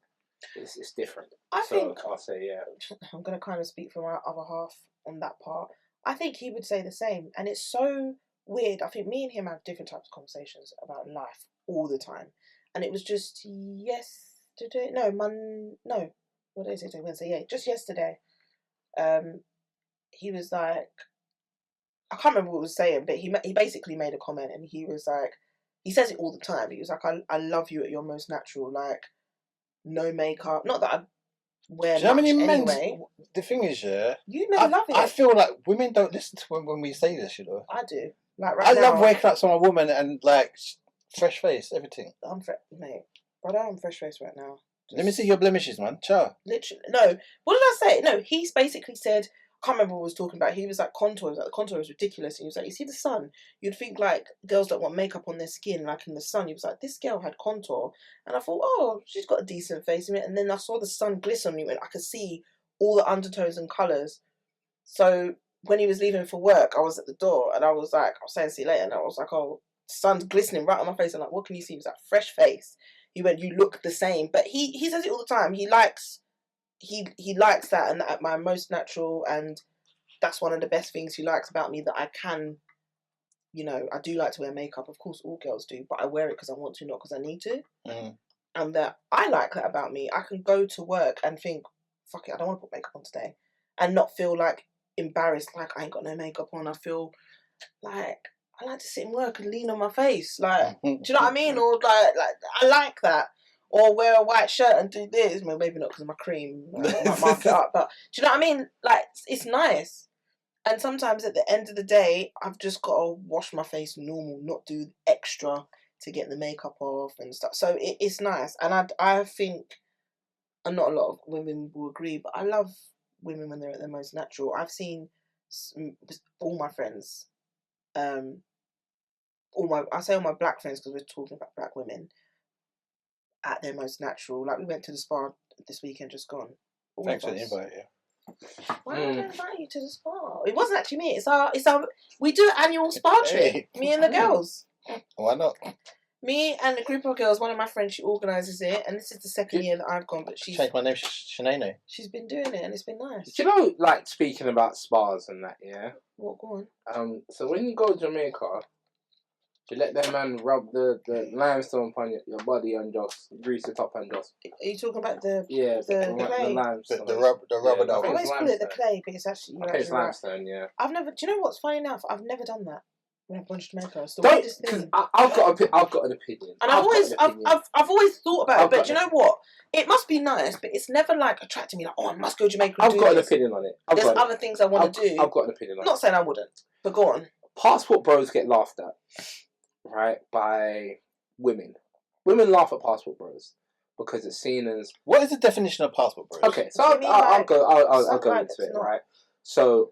S1: It's different.
S3: I think
S1: I'll say
S3: I'm gonna kind of speak for my other half on that part. I think he would say the same, and it's so weird. I think me and him have different types of conversations about life all the time, and it was just yesterday. What did I say today? Wednesday. Yeah, just yesterday. He was like, I can't remember what he was saying, but he basically made a comment, and he was like, he says it all the time. He was like, I love you at your most natural, like, no makeup. Not that I wear much anyway.
S2: The thing is,
S3: you men love it.
S2: I feel like women don't listen to when we say this, you know.
S3: I do. Like right now,
S2: I love waking up to my woman and like fresh face, everything.
S3: Mate, brother, I'm fresh face right now.
S2: Let me see your blemishes, man. Ciao.
S3: Literally, no. What did I say? No, he's basically said. I can't remember what he was talking about. He was like contour. Like, the contour is ridiculous. And he was like, you see the sun? You'd think like girls don't want makeup on their skin, like in the sun. He was like, this girl had contour, and I thought, oh, she's got a decent face in it. And then I saw the sun glisten on me, and I could see all the undertones and colours. So when he was leaving for work, I was at the door, and I was saying see you later, and I was like, oh, the sun's glistening right on my face. I'm like, what can you see? He was like, fresh face. He went, you look the same. But he says it all the time. He likes that, and at my most natural, and that's one of the best things he likes about me, that I can, you know, I do like to wear makeup. Of course, all girls do, but I wear it because I want to, not because I need to. And that I like that about me. I can go to work and think, fuck it, I don't want to put makeup on today, and not feel like embarrassed, like I ain't got no makeup on. I feel like I like to sit and work and lean on my face, like, do you know what I mean? Or like I like that. Or wear a white shirt and do this. Well, maybe not because of my cream. I might mark it up. But do you know what I mean? Like, it's nice. And sometimes at the end of the day, I've just got to wash my face normal, not do extra to get the makeup off and stuff. So it's nice. And I think, and not a lot of women will agree, but I love women when they're at their most natural. I've seen all my friends, I say all my black friends because we're talking about black women, at their most natural. Like, we went to the spa this weekend, just gone.
S2: Thanks for the invite, yeah.
S3: Why did I invite you to the spa? It wasn't actually me. It's our. We do an annual spa trip. Me and the girls.
S2: Why not?
S3: Me and a group of girls. One of my friends, she organises it, and this is the second year that I've gone. But she's
S2: changed my name, Shanae.
S3: She's been doing it, and it's been nice.
S1: Do you know, like, speaking about spas and that, yeah.
S3: What? Go
S1: on. So when you go to Jamaica, you let that man rub the limestone upon your body and just grease it up and just.
S3: Are you talking about the clay?
S1: The limestone.
S2: The rubber dog.
S3: I always call it the clay, but it's actually.
S1: It's limestone, yeah.
S3: I've never. Do you know what's funny enough? I've never done that when I've gone to Jamaica. It's the
S1: weirdest thing. I've got an opinion.
S3: And I've always thought about it, but do you know what? It must be nice, but it's never like attracting me. Like, oh, I must go to Jamaica.
S1: I've got an opinion on it.
S3: There's other things I want to do.
S1: I've got an opinion on it.
S3: Not saying I wouldn't, but go on.
S1: Passport bros get laughed at, right, by women. Women laugh at passport bros because it's seen as.
S2: What is the definition of passport bros?
S1: Okay, so I'll go into it, right? So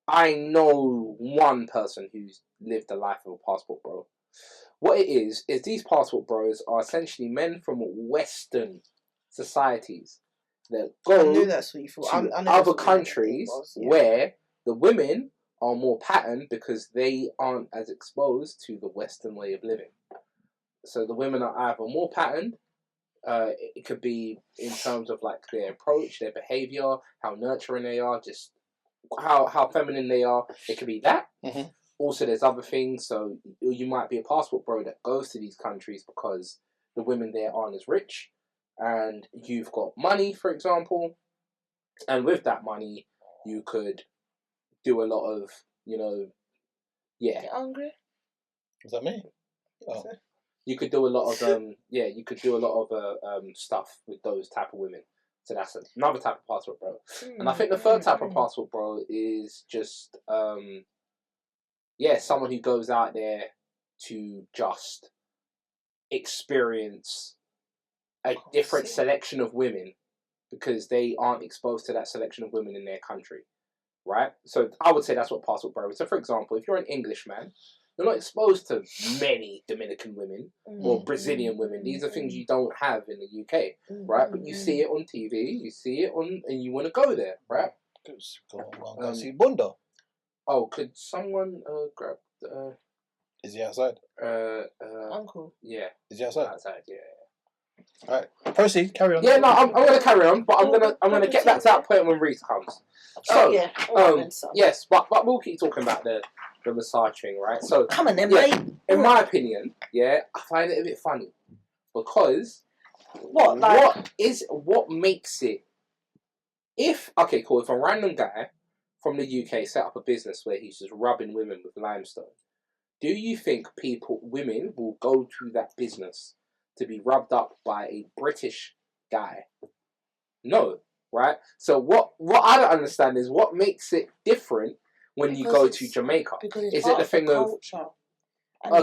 S1: I know one person who's lived the life of a passport bro. What it is these passport bros are essentially men from Western societies that go to other countries where the women are more patterned because they aren't as exposed to the Western way of living. So the women are either more patterned. It could be in terms of like their approach, their behavior, how nurturing they are, just how feminine they are. It could be that.
S2: Mm-hmm.
S1: Also, there's other things. So you might be a passport bro that goes to these countries because the women there aren't as rich, and you've got money, for example, and with that money, you could do a lot of,
S3: Get hungry?
S2: Is that me? Oh.
S1: You could do a lot of stuff with those type of women. So that's another type of passport bro. And I think the third type of passport bro is just someone who goes out there to just experience a different selection of women because they aren't exposed to that selection of women in their country, right? So I would say that's what passport bro is. So for example, if you're an Englishman, you're not exposed to many Dominican women or Brazilian women. These are things you don't have in the UK, right? But you see it on TV, you see it and you want to go there, right?
S2: Go see Bunda.
S1: Oh, could someone grab?
S2: Is he outside?
S3: Uncle.
S1: Yeah.
S2: Is he outside?
S1: Outside, yeah.
S2: All right, proceed. Carry on.
S1: Yeah, no, I'm going to carry on, but I'm gonna get back to that point when Reese comes. So, yes, but we'll keep talking about the massage thing, right? So,
S3: come on then, mate.
S1: In my opinion, I find it a bit funny because what makes it? If a random guy from the UK set up a business where he's just rubbing women with limestone, do you think women will go to that business to be rubbed up by a British guy? No, right? So what I don't understand is what makes it different when you go to Jamaica.
S3: Because it's
S1: is
S3: part
S1: it the
S3: of
S1: thing
S3: the
S1: of
S3: culture? And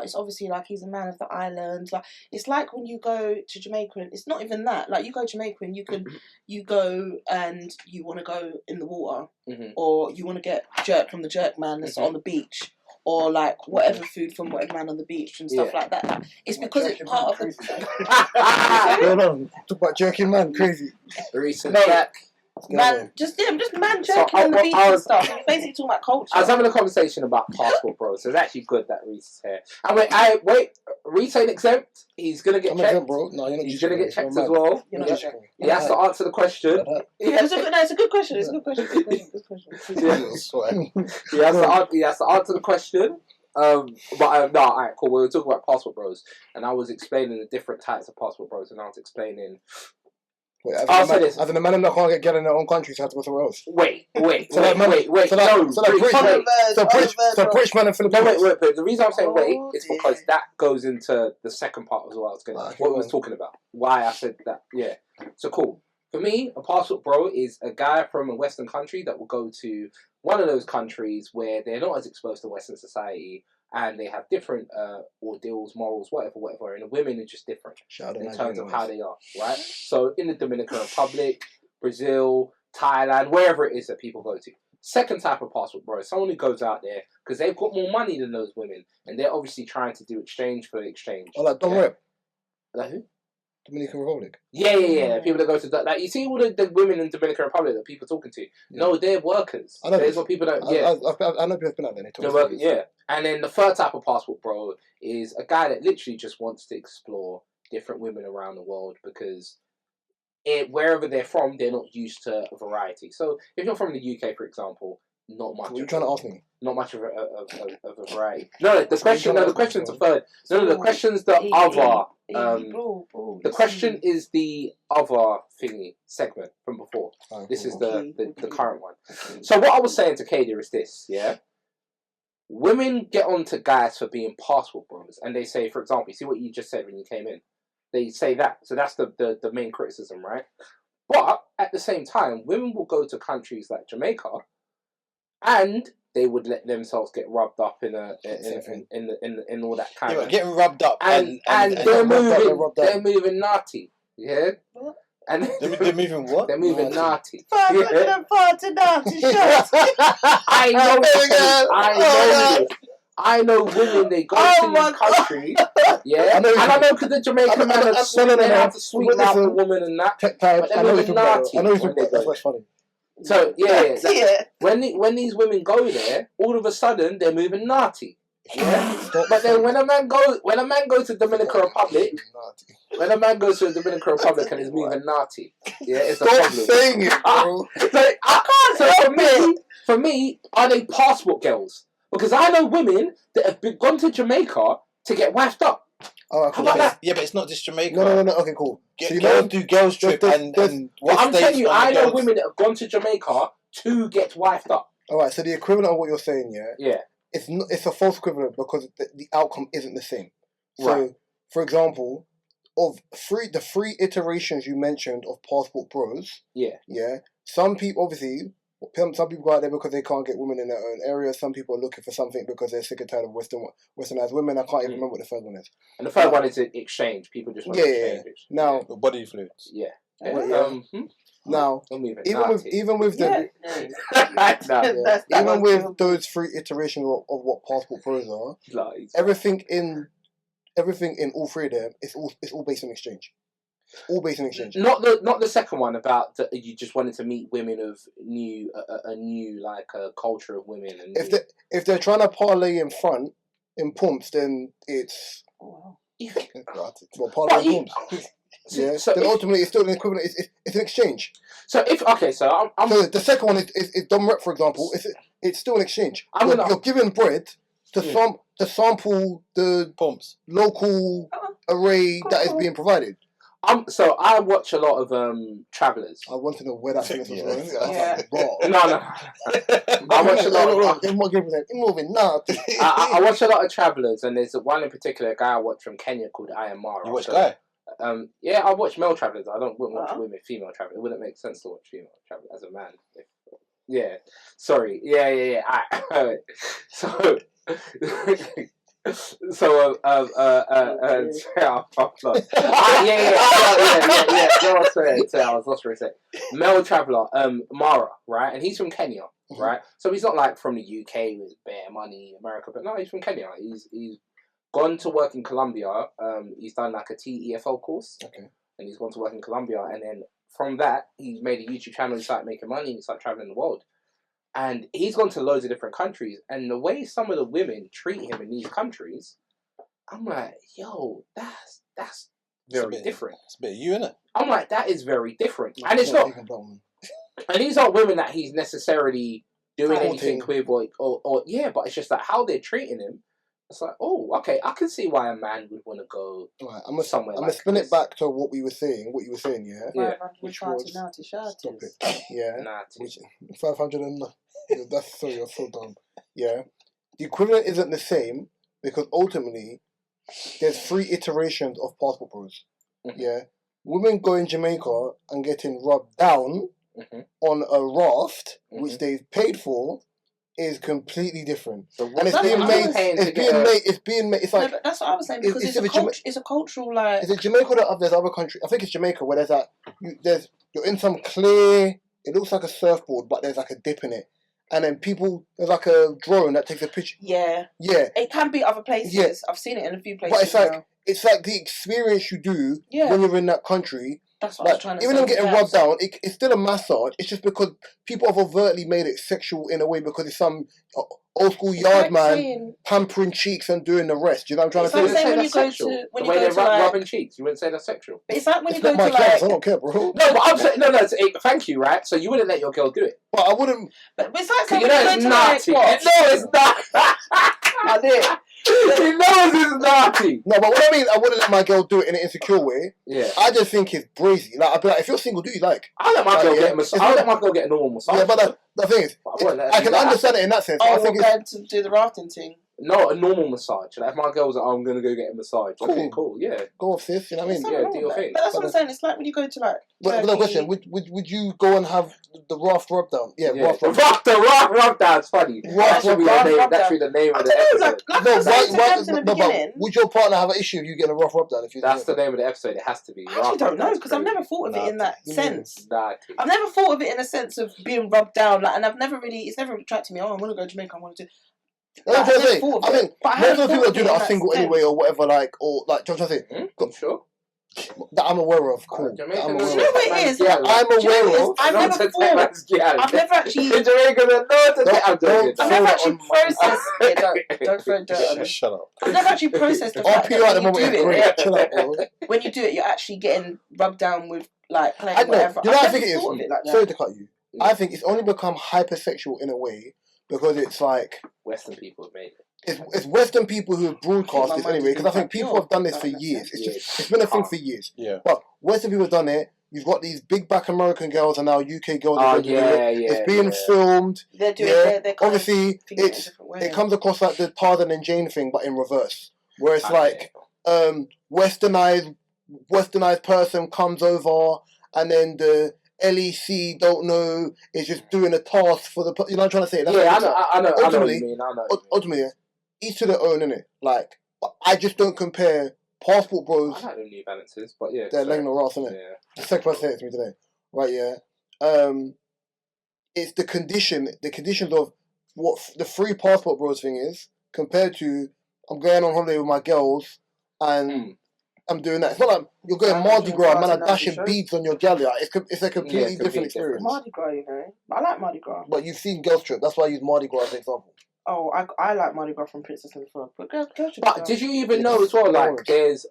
S3: it's obviously like he's a man of the island. Like it's like when you go to Jamaica, and it's not even that. Like you go to Jamaica and you go and you want to go in the water, or you want to get jerk from the jerk man that's on the beach, or like whatever food from whatever man on the beach and stuff like that. Like, it's because it's part of the.
S5: No, talk about jerking man, crazy.
S1: Recent back.
S3: Man, just man jerking on the beach and stuff. You're basically talking about culture.
S1: I was having a conversation about passport bros, so it's actually good that Reese is here. And wait, Reese ain't exempt. He's gonna get checked.
S5: Exempt, bro. No, you're not.
S1: He's gonna get checked as well.
S3: You're not checking.
S1: He has to answer the question.
S3: It's a good question. It's a good question.
S1: He has to answer the question. Alright, cool. We were talking about passport bros, and I was explaining the different types of passport bros, and I was explaining.
S5: Wait, as in the man that can't get in their own country, so have to go somewhere else.
S1: Wait.
S5: So British man and Filipino.
S1: Wait. The reason I'm saying wait is because that goes into the second part as well. What we was talking about. Why I said that. Yeah. So cool. For me, a passport bro is a guy from a Western country that will go to one of those countries where they're not as exposed to Western society and they have different ordeals, morals, whatever, and the women are just different in terms of how they are, right? So in the Dominican Republic, Brazil, Thailand, wherever it is that people go to. Second type of passport bro is someone who goes out there because they've got more money than those women and they're obviously trying to do exchange for exchange.
S5: Oh, like Don Rep.
S1: Like who?
S5: Dominican Republic.
S1: Yeah. People that go to that, like you see all the women in Dominican Republic that people are talking to. Yeah. No, they're workers.
S5: I know.
S1: There's what people don't.
S5: I know people have been out there.
S1: They're workers. Yeah. And then the third type of passport bro is a guy that literally just wants to explore different women around the world because wherever they're from, they're not used to a variety. So if you're from the UK, for example, not much.
S5: What are you trying to ask me?
S1: Not much of a variety. No, the question's a third. No, the question's the other. The question is the other thingy segment from before. This is the current one. So what I was saying to Kadia is this, yeah? Women get on to guys for being passport bros, and they say, for example, you see what you just said when you came in? They say that. So that's the main criticism, right? But at the same time, women will go to countries like Jamaica and they would let themselves get rubbed up in all that kind of
S2: getting rubbed up
S1: and they're moving naughty, yeah.
S3: What?
S1: And
S2: they're moving what?
S1: They're moving naughty.
S3: Far to naughty shots.
S1: I know women. They go to these countries, yeah. I know because the Jamaican man have to sweeten out the woman and that. But they're moving naughty.
S5: I know that's what's funny.
S1: So when these women go there, all of a sudden they're moving naughty. Yeah, but then when a man goes to Dominican Republic, and is moving Narrrty, yeah, it's a problem.
S5: Stop saying it, bro.
S1: For me, are they passport girls? Because I know women that have gone to Jamaica to get wifed up.
S5: All right, cool.
S1: How about that?
S2: Yeah, but it's not just Jamaica.
S5: No. Okay, cool.
S2: So girls do girls trip and
S1: Well, I'm telling you, I know women that have gone to Jamaica to get wifed up.
S5: All right, so the equivalent of what you're saying,
S1: yeah,
S5: it's a false equivalent because the outcome isn't the same. So,
S1: right.
S5: For example, the three iterations you mentioned of passport bros, yeah, some people obviously. Some people go out there because they can't get women in their own area. Some people are looking for something because they're sick and tired of westernized women. I can't even remember what the third one is.
S1: And the third one is exchange. People just want to exchange.
S5: Yeah. Now,
S2: body influence.
S1: Yeah.
S5: Now, even with those three iterations of what passport pros are, everything in all three of them, it's all based on exchange. All based on exchange.
S1: Not the second one about you just wanted to meet women of a new like culture of women. And
S5: if they're trying to parlay in front in pumps, then it's parlay in pumps. Yeah. So then ultimately, it's still an equivalent. It's an exchange.
S1: So
S5: so the second one is Dom Rep, for example. It's still an exchange. You're giving bread to sample the
S2: pumps
S5: local array that is being provided.
S1: So I watch a lot of travellers.
S5: I want to know where that thing is.
S1: No. I watch a lot. I watch a lot of travellers, and there's one in particular, a guy I watch from Kenya called Ayamara.
S2: You watch guy?
S1: Yeah, I watch male travellers. I wouldn't watch female travellers. It wouldn't make sense to watch female travellers as a man. Yeah. Sorry. Yeah. So. So
S3: yeah.
S1: I was lost for a sec. Male traveller, Mara, right, and he's from Kenya, right. So he's not like from the UK with bare money, America, but no, he's from Kenya. He's gone to work in Colombia. He's done like a TEFL course, and he's gone to work in Colombia, and then from that he's made a YouTube channel. He started making money. He started traveling the world. And he's gone to loads of different countries, and the way some of the women treat him in these countries, I'm like, yo, that's very different.
S2: It's a bit of you, innit?
S1: I'm like, that is very different, and it's not. And these aren't women that he's necessarily doing anything with, or yeah, but it's just like how they're treating him. It's like, oh, okay, I can see why a man would want to go somewhere. I'm gonna
S5: spin it back to what you were saying, yeah.
S3: Which was
S5: stop it. Yeah. 500 and you're so dumb. Yeah. The equivalent isn't the same because ultimately there's three iterations of passport bros. Yeah. Women go in Jamaica and getting rubbed down on a raft, which they've paid for, is completely different. So and it's being made. It's like
S3: but that's what I was saying because it's a cultural like.
S5: Is it Jamaica or there's other country? I think it's Jamaica where there's like you're in some clear. It looks like a surfboard, but there's like a dip in it, and then there's like a drone that takes a picture.
S3: Yeah.
S5: It
S3: can be other places. Yeah. I've seen it in a few places.
S5: But it's like the experience you do when you're in that country.
S3: That's what I was trying to say.
S5: Even though getting rubbed down, it's still a massage. It's just because people have overtly made it sexual in a way because it's some old school yard man pampering cheeks and doing the rest. You know what I'm trying to say?
S3: When you go to
S1: the way they're rubbing cheeks, you wouldn't say that's sexual.
S3: But it's like when you go to like.
S5: I don't care, bro.
S1: No, but I'm saying thank you, right? So you wouldn't let your girl do it.
S5: But I wouldn't.
S3: But it's like
S1: you know it's Narrrty. No, it's not.
S3: I did.
S1: He knows it's Narrrty.
S5: No, but what I mean, I wouldn't let my girl do it in an insecure way.
S1: Yeah.
S5: I just think it's brazy. Like, I'd be like, if you're single, do you like?
S1: I'll let my girl get a massage. I'll let my girl get a normal massage.
S5: Yeah, but the thing is, I can understand it in that sense.
S3: Oh, we're going to do the rafting thing.
S1: No, a normal massage. Like if my girl's like, I'm going to go get a massage. Cool. Okay, cool, yeah.
S5: Go off, sis, you know what I mean?
S1: Yeah, do your thing.
S3: But that's what I'm saying. It's like when you go to like.
S5: But no question, would you go and have the raft rub down? Yeah, raft rub
S1: down. It's funny. That should be the name of the episode.
S5: But would your partner have an issue if you get a rough rub down?
S1: That's the name of the episode. It has to be.
S3: I actually don't know because I've never thought of it in that sense.
S1: Narrrty.
S3: I've never thought of it in a sense of being rubbed down, and it's never attracted me. Oh, I want to go to Jamaica. I want to do.
S5: I think most of the people that do that are single anyway, or whatever. Like, or like, do you know what I'm saying?
S1: I'm sure.
S5: That I'm aware of. Cool.
S1: Jamaican
S5: I'm
S3: Do
S5: aware
S3: you know
S5: of.
S3: what it is?
S5: I'm aware of.
S3: I've never thought. I've never actually.
S1: In Jamaica,
S3: I've never actually processed. Don't throw dirt on me.
S2: Shut up.
S3: I've never actually processed the fact
S5: RPR
S3: that
S5: at the
S3: when you
S5: moment
S3: do
S5: is great.
S3: it,
S5: Chill out, bro.
S3: when you do it, you're actually getting rubbed down with like playing
S5: I know.
S3: whatever.
S5: You know what I
S3: I've
S5: think
S3: never
S5: it is?
S3: thought of it like that.
S5: Sorry to cut you. I think it's only become hypersexual in a way because it's like
S1: Western people have made it.
S5: it's Western people who have broadcast
S3: I
S5: this
S3: think my
S5: anyway.
S3: mind
S5: Because I
S3: is
S5: think people have done this for years. It's been a thing for years.
S2: Yeah.
S5: But Western people have done it. You've got these big back American girls and now UK girls.
S1: Oh,
S5: are doing it. It's being filmed.
S3: They're doing they're
S5: obviously it comes across like the Tarzan and Jane thing, but in reverse, where it's like westernized person comes over and then the LEC don't know is just doing a task for the. You know what I'm trying to say? That's
S1: I know.
S5: Ultimately,
S1: I know what you mean.
S5: ultimately, each to their own, innit? Like, but I just don't compare Passport Bros.
S1: I like them New Balances, but yeah,
S5: they're laying the Ross, innit?
S1: Yeah.
S5: The second person said it to me today, right? Yeah. It's the conditions of what the free Passport Bros thing is compared to I'm going on holiday with my girls and I'm doing that. It's not like you're going Mardi Gras, man, are dashing beads on your gal. It's a completely different experience.
S3: Mardi Gras, you know. I like Mardi Gras.
S5: But you've seen Girls Trip. That's why I use Mardi Gras as an example.
S3: Oh, I like Mardi Gras from Princess and the Frog. But Girls Trip.
S1: But did you even know as well? Like, there's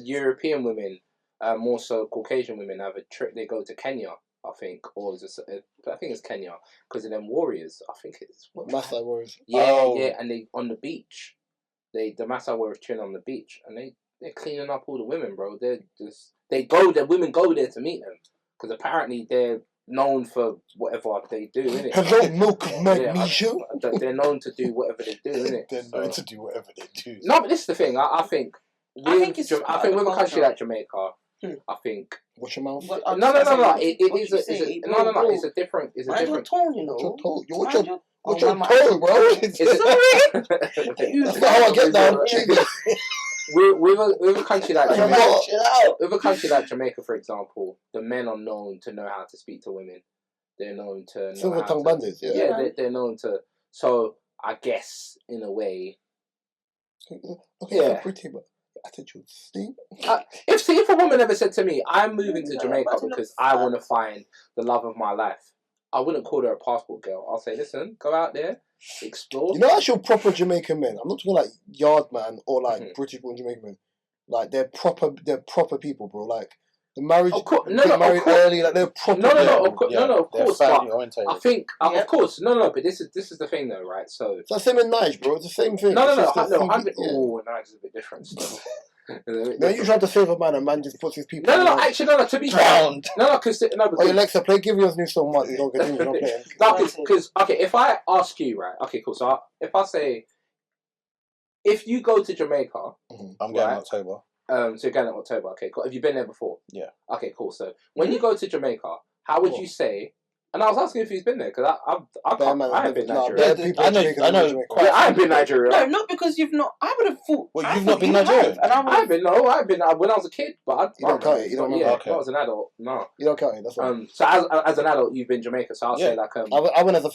S1: European women, more so Caucasian women, have a trip. They go to Kenya, I think, or I think it's Kenya because of them warriors. I think it's
S5: Maasai warriors.
S1: Yeah, and they on the beach. The Maasai warriors chilling on the beach, and they're cleaning up all the women, bro. The women go there to meet them because apparently they're known for whatever they do, innit?
S5: Hello, milk of magnesia.
S1: They're known to do whatever they do, innit?
S2: They're known to do whatever they do.
S1: No, but this is the thing. I think with a country like Jamaica, I think.
S5: Watch your mouth.
S1: No. It's a different.
S3: Mind your tone, you know.
S5: What's your tone, bro? That's not how I get down.
S1: With a country like Jamaica, Jamaica, for example, the men are known to know how to speak to women. They're known to know
S5: silver tongue bandits.
S1: Yeah, they're known to. So I guess in a way,
S5: okay, pretty, but attitude.
S1: If a woman ever said to me, "I'm moving to Jamaica because I want to find the love of my life," I wouldn't call her a passport girl. I'll say, "Listen, go out there, explore."
S5: You know, actual proper Jamaican men. I'm not talking like yard man or like British born Jamaican men. Like they're proper people, bro. Like the marriage, married early. Like they're proper.
S1: Of course.
S2: Family oriented.
S1: I think, of course, but this is the thing, though, right? So
S5: it's the same in Nige, bro. It's the same thing.
S1: No. Nige is a bit different. So.
S5: No, you try to save a man just puts his people.
S1: No. Actually, no. To be drowned. Because
S5: Alexa, play "Give Yours New Song" once. You don't get you're not playing.
S1: Because if I ask you, right? Okay, cool. So if I say, if you go to Jamaica,
S2: I'm going in October.
S1: So you're going in October. Okay, cool. Have you been there before?
S2: Yeah.
S1: Okay, cool. So when you go to Jamaica, how would you say? And I was asking if he's been there because I haven't been Nigeria. I know. I haven't been Nigeria.
S3: No, not because you've not. I would have thought.
S2: Well, you've not been Nigeria.
S3: And
S1: I've been when I was a kid, but
S5: you don't count it. You don't remember.
S1: Yeah, not as an adult. No,
S5: you don't count it. That's right.
S1: So as an adult, you've been Jamaica. So I'll say like
S5: I went as a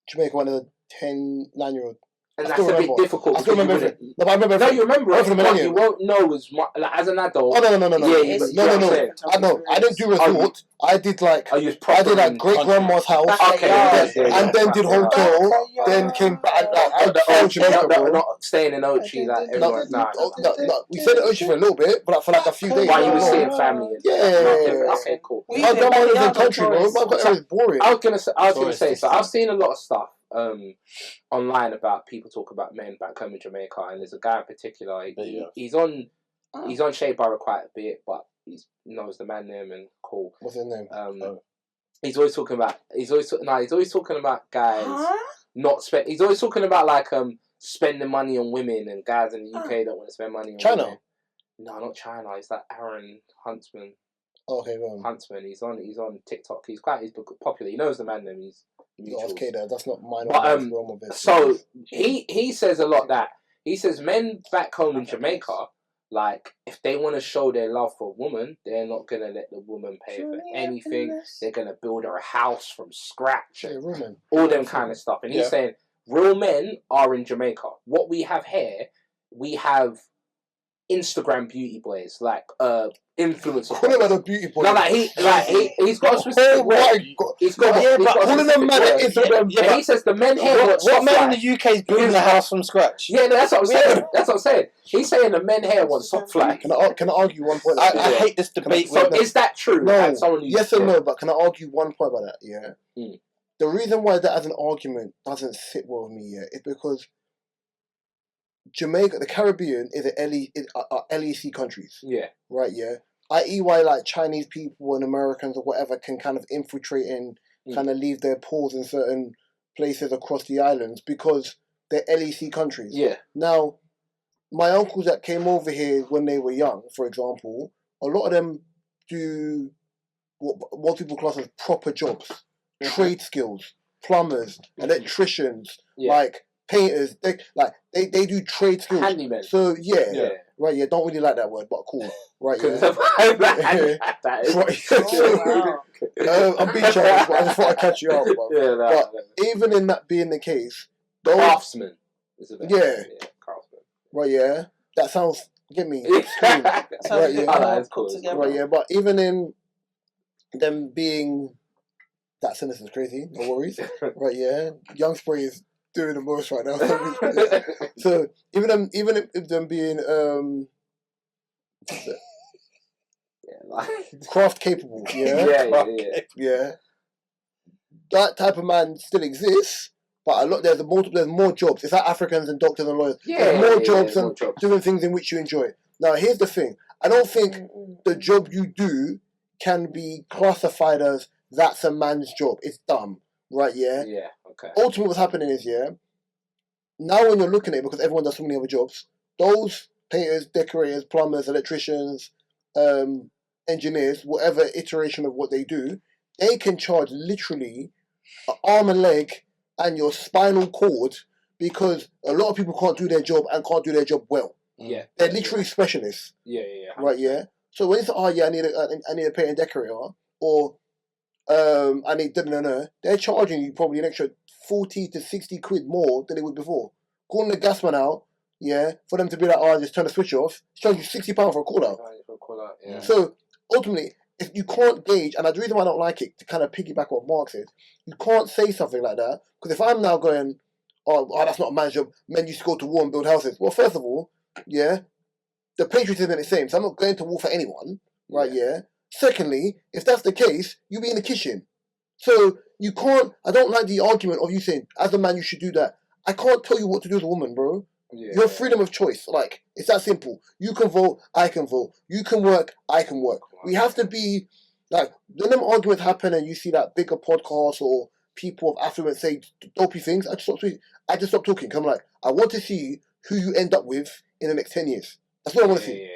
S5: Jamaica, one of the 9-year-old.
S1: And that's a bit difficult.
S5: I still remember everything. No, I remember everything.
S1: No, you remember it, but you won't know as much, like, as an adult.
S5: Oh, no.
S1: Yeah,
S5: no. I know. I didn't do resort. I did like great grandma's house.
S1: Okay.
S5: And then did hotel. Then came back.
S1: Not staying in Ochi like everyone.
S5: No. We stayed in Ochi for a little bit, but for like a few days.
S1: While you were seeing family.
S5: Yeah.
S1: Okay, cool.
S5: My grandma lives in the country, bro. It was boring.
S1: I was gonna say. So I've seen a lot of stuff. Online about people talk about men back home in Jamaica, and there's a guy in particular. He's on Shea Barra quite a bit, but he knows the man name and cool.
S5: What's his name?
S1: He's always talking about. He's always talking about guys not spend. He's always talking about like spending money on women, and guys in the UK don't want to spend money on
S5: China.
S1: Women. No, not China. It's like Aaron Huntsman.
S5: Okay, go on.
S1: Huntsman. He's on TikTok. He's popular. He knows the man name. He's
S5: okay, that's not mine.
S1: But, so he says a lot that he says men back home in Jamaica, like if they want to show their love for a woman, they're not gonna let the woman pay for anything. They're gonna build her a house from scratch, all them kind of stuff. And he's saying real men are in Jamaica. What we have here, we have Instagram beauty boys, like influencer.
S5: Call him a beauty boy.
S1: No, he's got a specific way. He's got
S5: calling them man at Instagram.
S1: Yeah, he says the men here.
S2: What man in the UK is building a house from scratch?
S1: Yeah, no, that's what I'm saying. That's what I'm saying. He's saying the men here want soft fly.
S5: Can I argue one point?
S2: I hate this debate.
S1: So is that true?
S5: No. Yes or no? But can I argue one point about that? Yeah. The reason why that as an argument doesn't sit well with me, is because Jamaica, the Caribbean, is LEC countries.
S1: Yeah.
S5: Right. Yeah. I.e., why like Chinese people and Americans or whatever can kind of infiltrate and kind of leave their paws in certain places across the islands because they're LEC countries.
S1: Yeah.
S5: Now, my uncles that came over here when they were young, for example, a lot of them do what most people class as proper jobs, trade skills, plumbers, electricians, like painters. They do trade skills.
S1: Handymen.
S5: So right. Yeah, don't really like that word, but cool. Right. Yeah. I'm being childish, but I just thought I'd catch you out. But even in that being the case,
S1: craftsman.
S5: Craftsman. Right. Yeah. That sounds. Get me. Right. Yeah. Right. Yeah. But even in them being that sentence is crazy. No worries. Right. Yeah. Young Spray is doing the most right now. So even if them being craft capable, yeah. That type of man still exists, but there's more jobs. It's like Africans and doctors and lawyers. There's more jobs and doing things in which you enjoy. Now here's the thing. I don't think the job you do can be classified as that's a man's job. It's dumb. Right, yeah?
S1: Yeah, okay.
S5: Ultimately what's happening is, now when you're looking at it, because everyone does so many other jobs, those painters, decorators, plumbers, electricians, engineers, whatever iteration of what they do, they can charge literally an arm and leg and your spinal cord because a lot of people can't do their job and can't do their job well.
S1: Yeah.
S5: They're literally specialists.
S1: Yeah.
S5: Right, yeah? So when it's, I need a paint and decorator, or I need they're charging you probably an extra 40 to 60 quid more than they would before. Calling the gas man out, for them to be like, just turn the switch off, it's charging you £60 for a call out. So ultimately, if you can't gauge, and the reason why I don't like it, to kind of piggyback what Mark said, you can't say something like that, because if I'm now going, oh, that's not a man's job, men used to go to war and build houses. Well, first of all, the patriotism is the same, so I'm not going to war for anyone, right, Secondly, if that's the case, you be in the kitchen. So you can't, I don't like the argument of you saying, as a man, you should do that. I can't tell you what to do as a woman, bro. You have freedom of choice. Like, it's that simple. You can vote, I can vote. You can work, I can work. We have to be, like, when them arguments happen and you see that bigger podcast or people of affluence say dopey things, I just stop talking. Because I'm like, I want to see who you end up with in the next 10 years. That's what I want to see.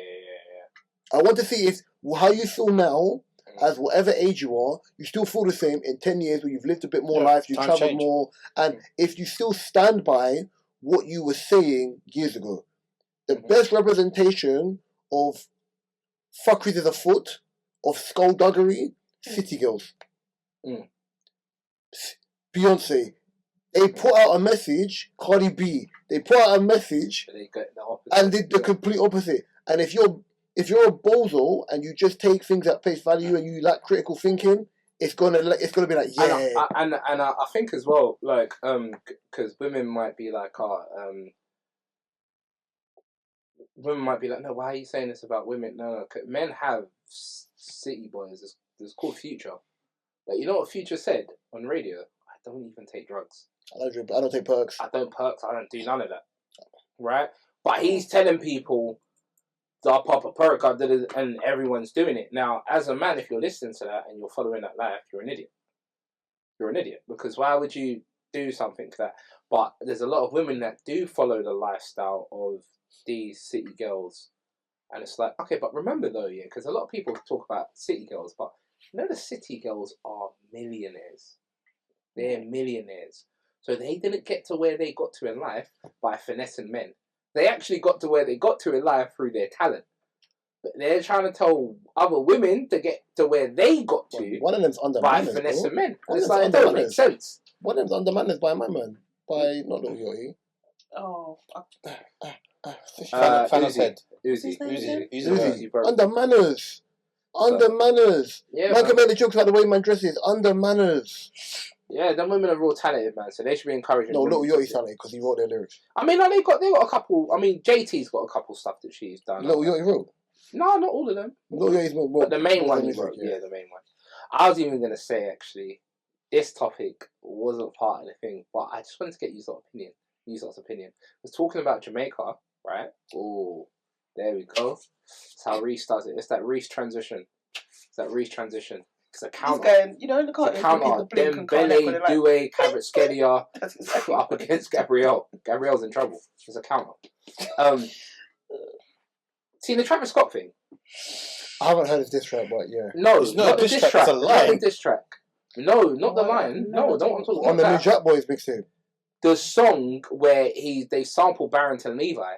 S5: I want to see if how you feel now, as whatever age you are, you still feel the same in 10 years where you've lived a bit more life, you've travelled more, and if you still stand by what you were saying years ago. The best representation of fuckeries is afoot, of skullduggery, City Girls. Beyonce. They put out a message, Cardi B, they put out a message and did the complete opposite. And if you're a bozo and you just take things at face value and you lack critical thinking, it's gonna be like
S1: And I think as well, like because women might be like, women might be like, no, why are you saying this about women? No, men have city boys. It's called Future. Like, you know what Future said on radio? I don't even take drugs.
S5: I don't take perks.
S1: I don't do none of that. Right? But he's telling people, I'll pop a perk, and everyone's doing it. Now, as a man, if you're listening to that and you're following that life, you're an idiot. You're an idiot. Because why would you do something to that? But there's a lot of women that do follow the lifestyle of these city girls. And it's like, okay, but remember though, because a lot of people talk about city girls, but you know the city girls are millionaires. They're millionaires. So they didn't get to where they got to in life by finessing men. They actually got to where they got to in life through their talent. But they're trying to tell other women to get to where they got to
S5: one of them's under
S1: by
S5: manners,
S1: finessing
S5: bro.
S1: men. And it's like, it don't make sense.
S5: One of them's under manners by my man. By not Little Yachty.
S3: Oh.
S2: Fanna's head. Uzi.
S5: Under manners. Under manners.
S1: Yeah,
S5: man can make the jokes about the way man dresses. Under manners.
S1: Yeah, them women are real talented, man. So they should be encouraging.
S5: No, Lil Yachty's talented because he wrote their lyrics.
S1: I mean, no, they got a couple. I mean, JT's got a couple stuff that she's done.
S5: Lil Yachty wrote.
S1: No, not all of them.
S5: Lil Yachty's wrote.
S1: But the main one he wrote. Yeah, the main one. I was even gonna say actually, this topic wasn't part of the thing, but I just wanted to get you sort of opinion. I was talking about Jamaica, right? Oh, there we go. That's how Reese does it. It's that Reese transition. It's a counter.
S3: He's going, you know, in the car,
S1: it's a counter. Dembele, Doué, Kvaratskhelia up against Gabrielle. Gabrielle's in trouble. It's a counter. See the Travis Scott thing?
S5: I haven't heard of this track, but yeah.
S1: No, it's not the diss track.
S2: It's a line.
S1: Not the diss track. No, not the line. No, don't want to talk about
S5: on the new Jack Boys mixtape.
S1: The song where they sample Barrington Levi.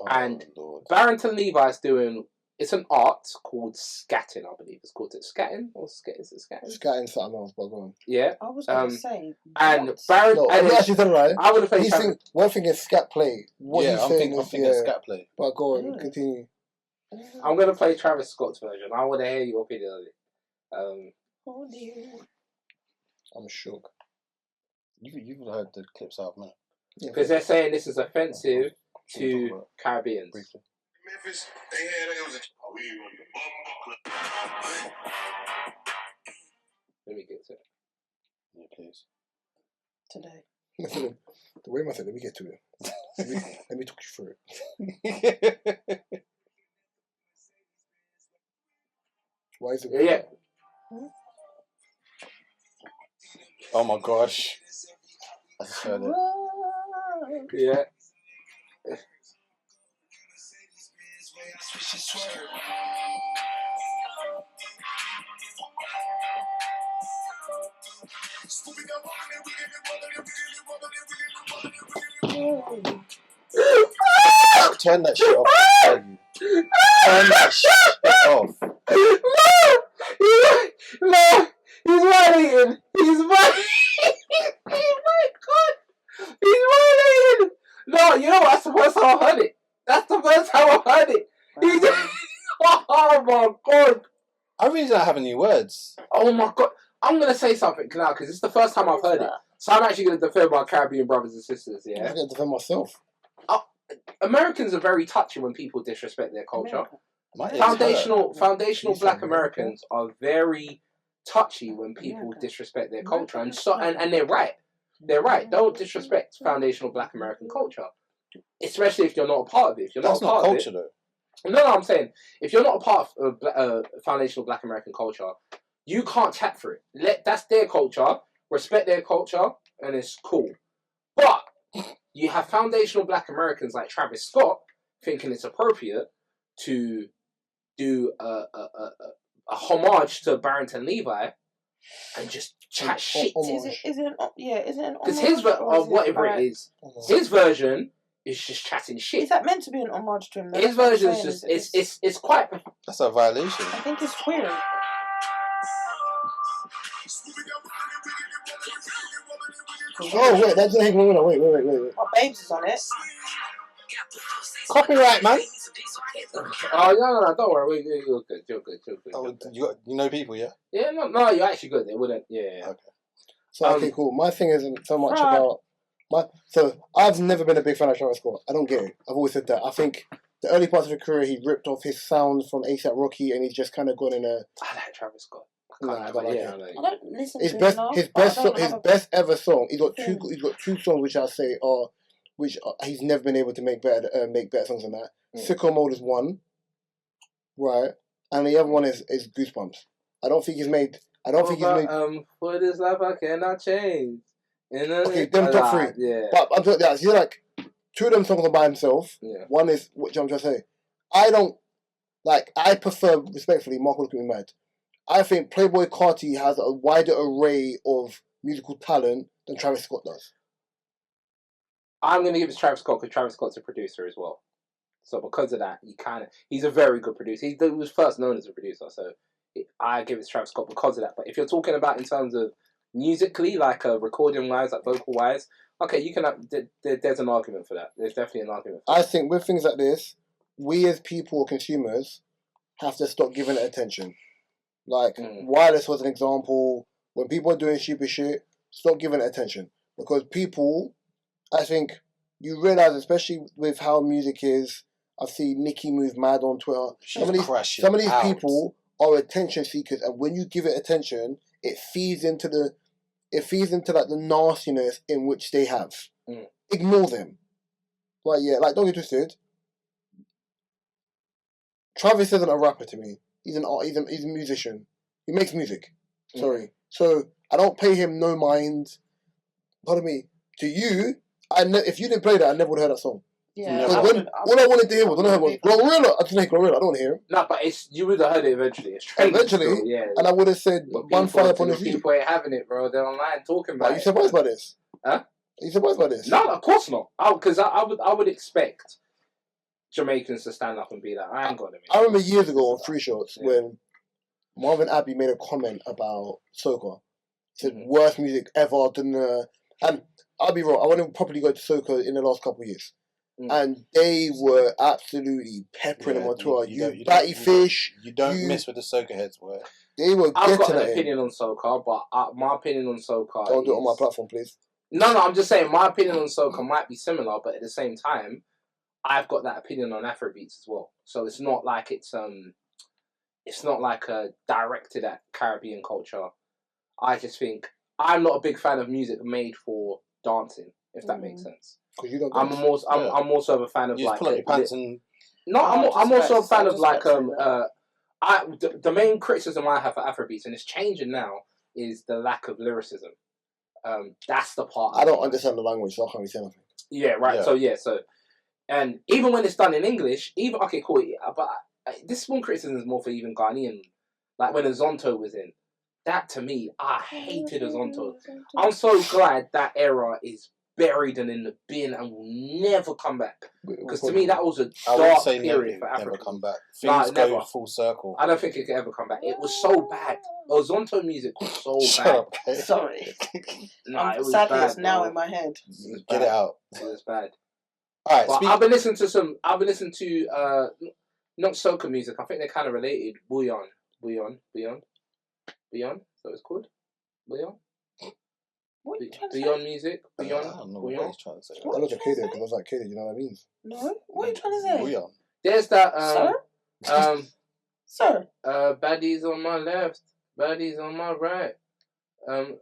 S1: And
S2: Lord.
S1: Barrington Levi's doing, it's an art called scatting, I believe. It's called scatting? Or is it scatting?
S5: Scatting something else, but go on.
S1: Yeah.
S3: I was going to say.
S1: And Barrington...
S5: No, I'm actually telling you,
S1: I would have played
S5: one thing is scat play. What he's saying
S2: I'm thinking scat play.
S5: But go on, continue.
S1: I'm going to play Travis Scott's version. I want to hear your opinion on it.
S3: Oh dear.
S5: I'm shook.
S2: You've heard the Clipse album, man.
S1: Because they're saying this is offensive to Caribbeans.
S2: Briefly.
S6: Memphis, they had
S1: Let me get to it.
S2: Yeah, please.
S3: Today.
S5: The way I said, let me get to it. Let me talk you through it. Why is it?
S1: Yeah.
S2: Oh my gosh. I just heard it.
S1: Yeah.
S2: Turn that shit off. Turn that shit off.
S1: No! He's violating! He's violating! Oh my god! He's violating! No, you know what? That's the first time I heard it. He just... Oh my god!
S2: I really don't have any words.
S1: Oh my god! I'm gonna say something now because it's the first time I've heard it. So I'm actually gonna defend my Caribbean brothers and sisters. Yeah.
S5: I'm gonna defend myself.
S1: Americans are very touchy when people disrespect their culture.
S2: America.
S1: Foundational Black Americans are very touchy when people disrespect their culture, and they're right. They're right. Don't disrespect foundational Black American culture, especially if you're not a part of it. If you're
S2: That's
S1: not a part
S2: not
S1: of
S2: culture,
S1: it,
S2: though.
S1: No, I'm saying if you're not a part of foundational Black American culture, you can't chat for it. That's their culture. Respect their culture, and it's cool. But you have foundational Black Americans like Travis Scott thinking it's appropriate to do a homage to Barrington Levi and just chat shit.
S3: Is it an
S1: Because whatever it is, his version is just chatting shit.
S3: Is that meant to be an homage to him?
S1: His version is just it's quite.
S2: That's a violation.
S3: I think it's queer.
S5: Oh wait, that's wait.
S3: Oh, Babes is on it.
S2: Copyright, man.
S1: Oh no, don't worry, you're good.
S2: Oh, you know people, yeah?
S1: Yeah, no, you're actually good. They wouldn't. Yeah.
S2: Okay.
S5: So okay, cool. My thing isn't so much about So I've never been a big fan of Travis Scott. I don't get it. I've always said that. I think the early parts of his career, he ripped off his sound from A$AP Rocky, and he's just kind of gone in a.
S1: I like Travis Scott.
S5: I don't like it.
S3: I don't listen
S5: His
S3: to
S5: best,
S3: enough,
S5: his
S3: but I don't
S5: best, his
S3: have a-
S5: best ever song. He's got two songs which I say are, he's never been able to make better songs than that. Sicko Mode is one, right, and the other one is Goosebumps. I don't think he's made.
S1: For this life I cannot change.
S5: Okay, them top three.
S1: Yeah.
S5: But I'm talking he's like two of them songs are by himself.
S1: Yeah.
S5: One is which I'm just saying. I prefer respectfully. Mark will look at me mad. I think Playboy Carti has a wider array of musical talent than Travis Scott does.
S1: I'm going to give it to Travis Scott because Travis Scott's a producer as well. So because of that, he's a very good producer. He was first known as a producer, so I give it to Travis Scott because of that. But if you're talking about in terms of musically, like recording-wise, like vocal-wise, okay, you can there's an argument for that. There's definitely an argument for that.
S5: I think with things like this, we as people or consumers have to stop giving it attention. Like, Wireless was an example. When people are doing stupid shit, stop giving it attention. Because people, I think, you realise, especially with how music is, I see Nicki move mad on Twitter. Some of these people are attention seekers, and when you give it attention, it feeds into like the nastiness in which they have. Ignore them. Like don't get twisted. Travis isn't a rapper to me. He's a musician. He makes music. Sorry. So I don't pay him no mind. Pardon me. To you, if you didn't play that, I never would have heard that song.
S3: Yeah.
S5: All I wanted to hear was Glorilla. I just hate Glorilla. I don't want to hear it.
S1: No, but you would have heard it eventually. It's
S5: eventually,
S1: still, yeah.
S5: And I would have said one fire upon his view.
S1: People ain't having it, bro. They're online talking about it.
S5: Are you surprised by this?
S1: Huh?
S5: Are you surprised by this?
S1: No, of course not. Because I would expect Jamaicans to stand up and be like, I ain't got it.
S5: I remember years ago on Free Shots when Marvin Abbey made a comment about soca. He said, worst music ever. And I'll be wrong, I wouldn't properly go to soca in the last couple of years. And they were absolutely peppering them on Twitter. You batty fish.
S2: You don't mess with the soca heads, boy.
S5: They were
S1: I've got
S5: getting
S1: an opinion on soca, but my opinion on soca
S5: Don't do it on my platform, please.
S1: No, I'm just saying my opinion on soca might be similar, but at the same time, I've got that opinion on Afrobeats as well. So it's not like it's not like directed at Caribbean culture. I just think I'm not a big fan of music made for dancing, if that makes sense.
S5: You don't
S1: I'm more so of a fan of
S2: you
S1: like.
S2: Pull up your pants and...
S1: No, I'm also a fan of like the main criticism I have for Afrobeats, and it's changing now, is the lack of lyricism. That's the part
S5: I don't understand the language, so I can't say anything.
S1: Yeah, right. Yeah. So and even when it's done in English, okay, cool. But this one criticism is more for even Ghanaian. Like when Azonto was in, that to me, I hated Azonto. I'm so glad that era is buried and in the bin and will never come back. Because to me, that was a dark period for Africa.
S2: Never come back. Things go full circle.
S1: I don't think it could ever come back. It was so bad. Ozonto music was so bad.
S2: Okay.
S3: Sorry.
S1: Nah, it was
S3: sadly,
S1: bad,
S3: it's now
S1: bro.
S3: in my head.
S2: Get it out.
S1: It was bad.
S2: All right.
S1: But I've been listening to not soca music. I think they're kind of related. Bouillon. So it's called Bouillon.
S3: What are you trying to
S1: Beyond
S3: say?
S1: music.
S2: I don't know what he's trying to say.
S5: I look at Kaden because I was like, Kaden, you know what I mean?
S3: No? What are you trying to say?
S2: Bouillon.
S1: There's that
S3: Sir? Sir?
S1: baddies on my left, baddies on my right. I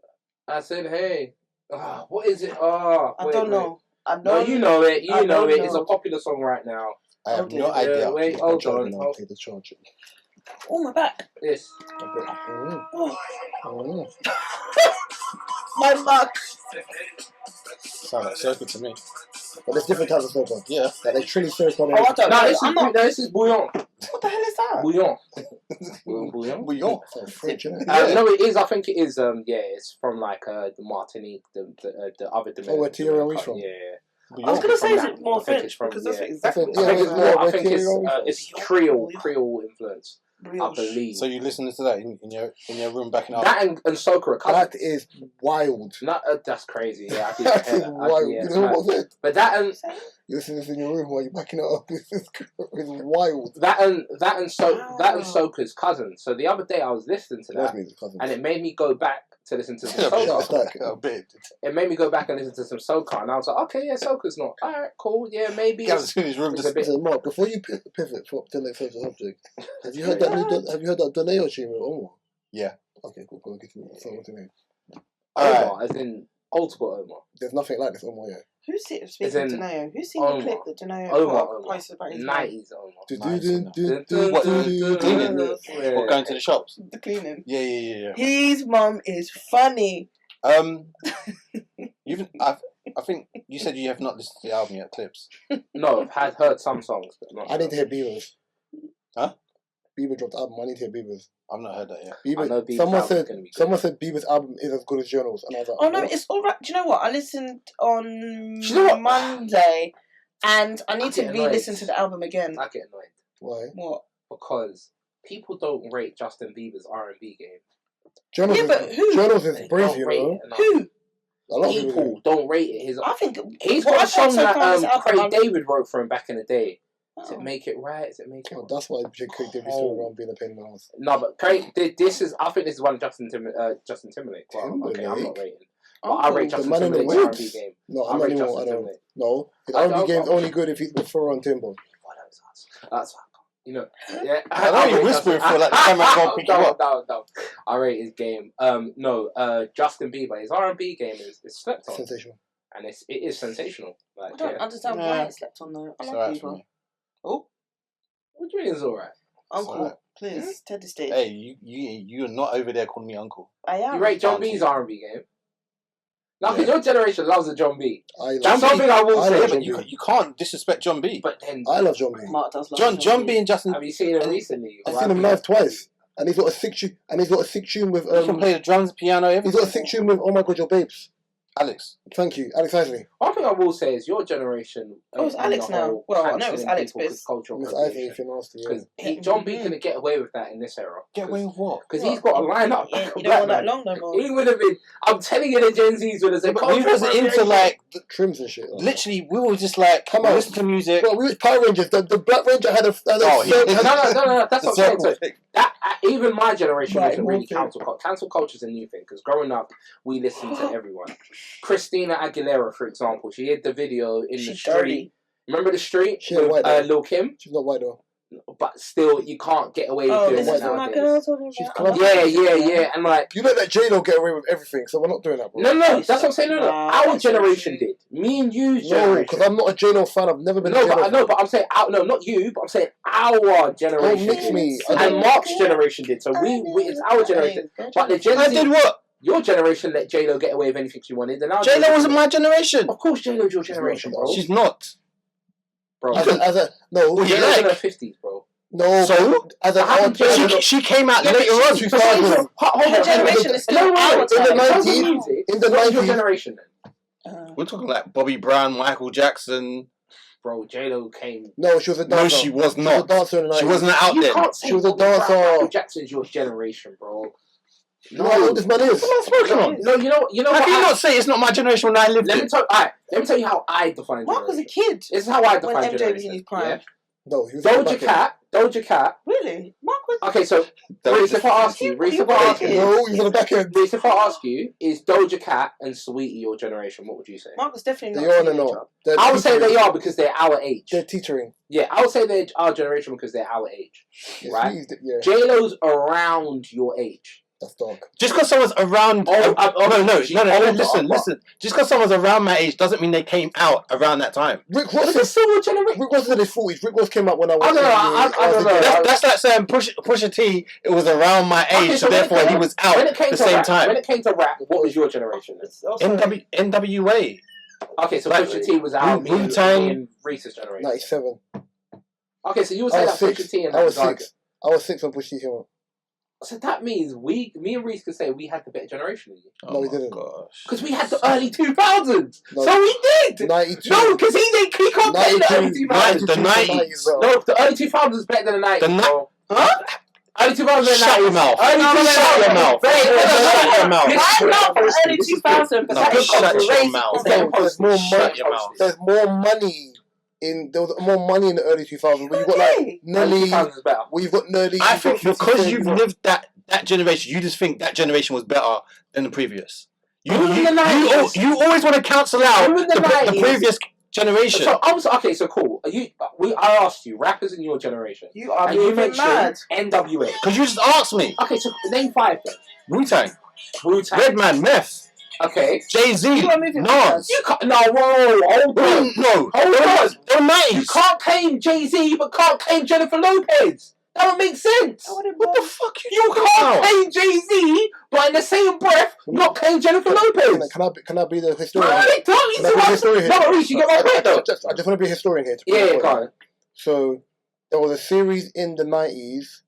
S1: said, hey. What is it?
S3: I don't know.
S1: No, you know it. You know it. It's a popular song right now.
S2: I have no idea.
S1: Wait, hold on.
S5: I'll pay the charge.
S3: Oh, my back.
S1: This.
S3: My back.
S2: Sounds like circle to me.
S5: But there's different types of soca.
S2: Yeah.
S5: Like there's Trini soca.
S3: Oh, I don't know.
S1: This is Bouillon.
S3: What the hell is that?
S1: Bouillon.
S2: Bouillon.
S5: French, isn't it?
S1: No, it is. I think it is. It's from like the Martinique, the other Dominican.
S5: where Thierry is from?
S1: Yeah.
S3: I was going to say, is it more
S1: I think
S3: French?
S1: it's from,
S3: Because that's
S1: yeah.
S3: exactly
S1: I think it's Creole influence. I believe.
S2: So you listening to that in your room backing up?
S1: That and soca are cousins.
S5: That is wild.
S1: That's crazy. Yeah, I
S5: That is wild. You know what it?
S1: But that and
S5: you listen to this in your room while you're backing it up. It's wild.
S1: that and soca's cousins. So the other day I was listening to that, and it made me go back to listen to some soca.
S2: A bit.
S1: It made me go back and listen to some soca, and I was like, okay, yeah, soca's not alright, cool, yeah, maybe.
S2: Gav's in his room just.
S5: Mark, before you pivot to the next subject, have you heard that Doneo tune with Omar?
S2: Yeah.
S5: Okay, cool. Go get to me. So what's the name?
S1: Omar, as in old school Omar.
S5: There's nothing like this Omar yet.
S3: Who's speaking of Doneo? Who's seen the clip that Doneo posted about his
S1: 90s Omar.
S2: What, going to the shops?
S3: The cleaning.
S2: Yeah.
S3: His mum is funny.
S2: I think you said you have not listened to the album yet, Clipse.
S1: No, I've heard some songs, but not.
S5: I need to hear Beavers.
S2: Huh?
S5: Bieber dropped the album. I need to hear Beavers.
S2: I've not heard that yet.
S5: Someone said Bieber's album is as good as Journal's, and I was like,
S3: oh no, it's all right. Do you know what? I listened on Monday, and I need to re-listen to the album again.
S1: I get annoyed.
S5: Why?
S3: What?
S1: Because people don't rate Justin Bieber's R&B game.
S5: Journal's is brave, you know.
S3: Who?
S1: People don't rate it.
S3: I think
S1: he's got a song that Craig David wrote for him back in the day. Is it Make It Right? Is it Make It Right?
S5: That's why Craig David still around being a pain in the house.
S1: No, but Craig, this is. I think this is one of Justin Timberlake. Well, okay, I'm not rating. But I rate Justin Timberlake's R&B game.
S5: No, I'm not anymore. I don't. No, his R&B game's only good if he's with Furrow and Timbo.
S1: That's you know. Yeah,
S2: I know you're whispering for like the camera won't pick you up.
S1: No. I rate his game. Justin Bieber, his R&B game is slept on.
S5: Sensational.
S1: And it is sensational. Like,
S3: I don't understand why it's slept on though. I like Bieber. Oh,
S1: what do you mean it's alright?
S3: Uncle, please, Teddy State.
S2: Hey, you're not over there calling me uncle.
S3: I am.
S1: You rate John B's R&B game? No, because your generation loves the John B.
S2: That's something I will say, but
S5: you
S2: can't disrespect John B.
S1: But then
S5: I love John B.
S3: Mark does love
S2: John B and Justin.
S1: Have you seen him recently?
S5: I've seen him live twice, and he's got a sick tune. And he's got a sick tune with.
S2: He can play the drums, piano, everything.
S5: He's got a sick tune with "Oh My God, Your Babes."
S2: Alex.
S5: Thank you, Alex Isley.
S1: One thing I will say is your generation.
S3: Oh, it's Alex now. Well, I know it was Alex, but it's
S5: Isley, if you're nasty.
S1: Because John B couldn't get away with that in this era.
S2: Get away with what?
S1: Because he's got a lineup.
S3: Yeah, you don't want that long no more.
S1: He would have been. I'm telling you, the Gen Zs would have said.
S2: But we wasn't into like
S5: trims and shit.
S2: Literally, we were just like, come on, listen to music.
S5: Bro, we was Power Rangers. The Black Ranger had a.
S1: No. That's what I'm saying. That even my generation wasn't really cancel culture. Cancel culture is a new thing because growing up, we listened to everyone. Christina Aguilera, for example, she had the video in the street. Remember the street with Lil Kim?
S5: She's not white though.
S1: But still, you can't get away with doing
S3: that
S1: nowadays.
S3: Yeah,
S1: yeah, and like
S5: you know that J-Lo get away with everything, so we're not doing that, bro.
S1: No, that's what I'm saying. No, our generation did. Me and you,
S5: no, because I'm not a J-Lo fan. I've never been.
S1: But I'm saying not you, but I'm saying our generation.
S5: Don't mix me.
S1: And Mark's generation did. So it's our generation. But the Gen Z,
S2: I did what?
S1: Your generation let J-Lo get away with anything she wanted. And
S2: J-Lo wasn't my generation.
S1: Of course, J-Lo's your generation, bro.
S2: She's not.
S5: Bro,
S1: J-Lo's in her 50s, bro.
S5: No,
S2: so she came out later on.
S3: Her generation is still our time.
S5: In the 90s.
S1: Your generation
S2: then. We're talking like Bobby Brown, Michael Jackson.
S1: Bro, J-Lo came.
S5: No, she was a dancer.
S2: No, she was not.
S5: She was a dancer in the 90s.
S2: She wasn't out there.
S5: She was a dancer.
S1: Michael Jackson's your generation, bro.
S5: You know how old this man is?
S2: What am I smoking on?
S1: No, you know.
S2: How can you not say it's not my generation when I lived
S1: Let me tell you how I define.
S3: Mark was a kid.
S1: This is how I define
S3: when MJ
S1: generation.
S3: was in his prime.
S1: Yeah?
S5: No, he was
S1: Doja Cat.
S3: Really? Mark was.
S1: Okay, so Reese, if I ask you,
S5: no, he's on the back end.
S1: Reese, if I ask you, is Doja Cat and Sweetie your generation? What would you say?
S3: Mark was definitely
S5: they
S3: not.
S5: They are or not?
S1: I would say they are because they're our age.
S5: They're teetering.
S1: Yeah, I would say they're our generation because they're our age, right?
S5: Yeah.
S1: J-Lo's around your age.
S5: That's dark.
S2: Just because someone's around... No, listen. Just because someone's around my age doesn't mean they came out around that time.
S5: Rick Ross is in his 40s. Rick Ross came out when I was...
S1: I don't know.
S2: That's like saying Pusha T, it was around my age, so therefore he was out at the same time.
S1: When it came to rap, what was your generation?
S2: NWA.
S1: Okay, so Pusha T was out in Reese's generation.
S5: 97.
S1: Okay, so you would say that Pusha T and that
S5: I was 6. I was 6 when Pusha T came out.
S1: So that means me and Reese could say we had the better generation than you.
S5: No, we didn't.
S1: Because we had the early 2000s. No. So we did.
S5: 92.
S1: No, because he can't play the early 2000s.
S2: The 90s.
S1: No, the early 2000s is better than the 90s. Huh? Early 2000s is
S2: Shut your mouth.
S1: Shut your mouth.
S2: Shut your mouth.
S3: Early 2000s.
S2: Shut your mouth.
S5: There's more money. There was more money in the early 2000s where you got like Nelly, where you got Nelly.
S2: I think because you've lived that generation, you just think that generation was better than the previous. You always want to cancel out the previous generation.
S1: So cool. I asked you, rappers in your generation.
S3: You are
S1: you
S3: mentioned
S1: mad. NWA.
S2: Because you just asked me.
S1: Okay, so name 5 then.
S2: Wu-Tang. Redman, Meth.
S1: Okay.
S2: Jay-Z. Nas.
S1: You can't. No, whoa, hold on.
S2: No.
S1: Hold on.
S2: They're 90s.
S1: You can't claim Jay-Z, but can't claim Jennifer Lopez. That would make sense.
S3: What the fuck
S1: you can't claim Jay-Z, but in the same breath, not claim Jennifer Lopez.
S5: Can I be the historian?
S1: No, you get my point though.
S5: I just want to be a historian here.
S1: Yeah, go on.
S5: So there was a series in the 90s,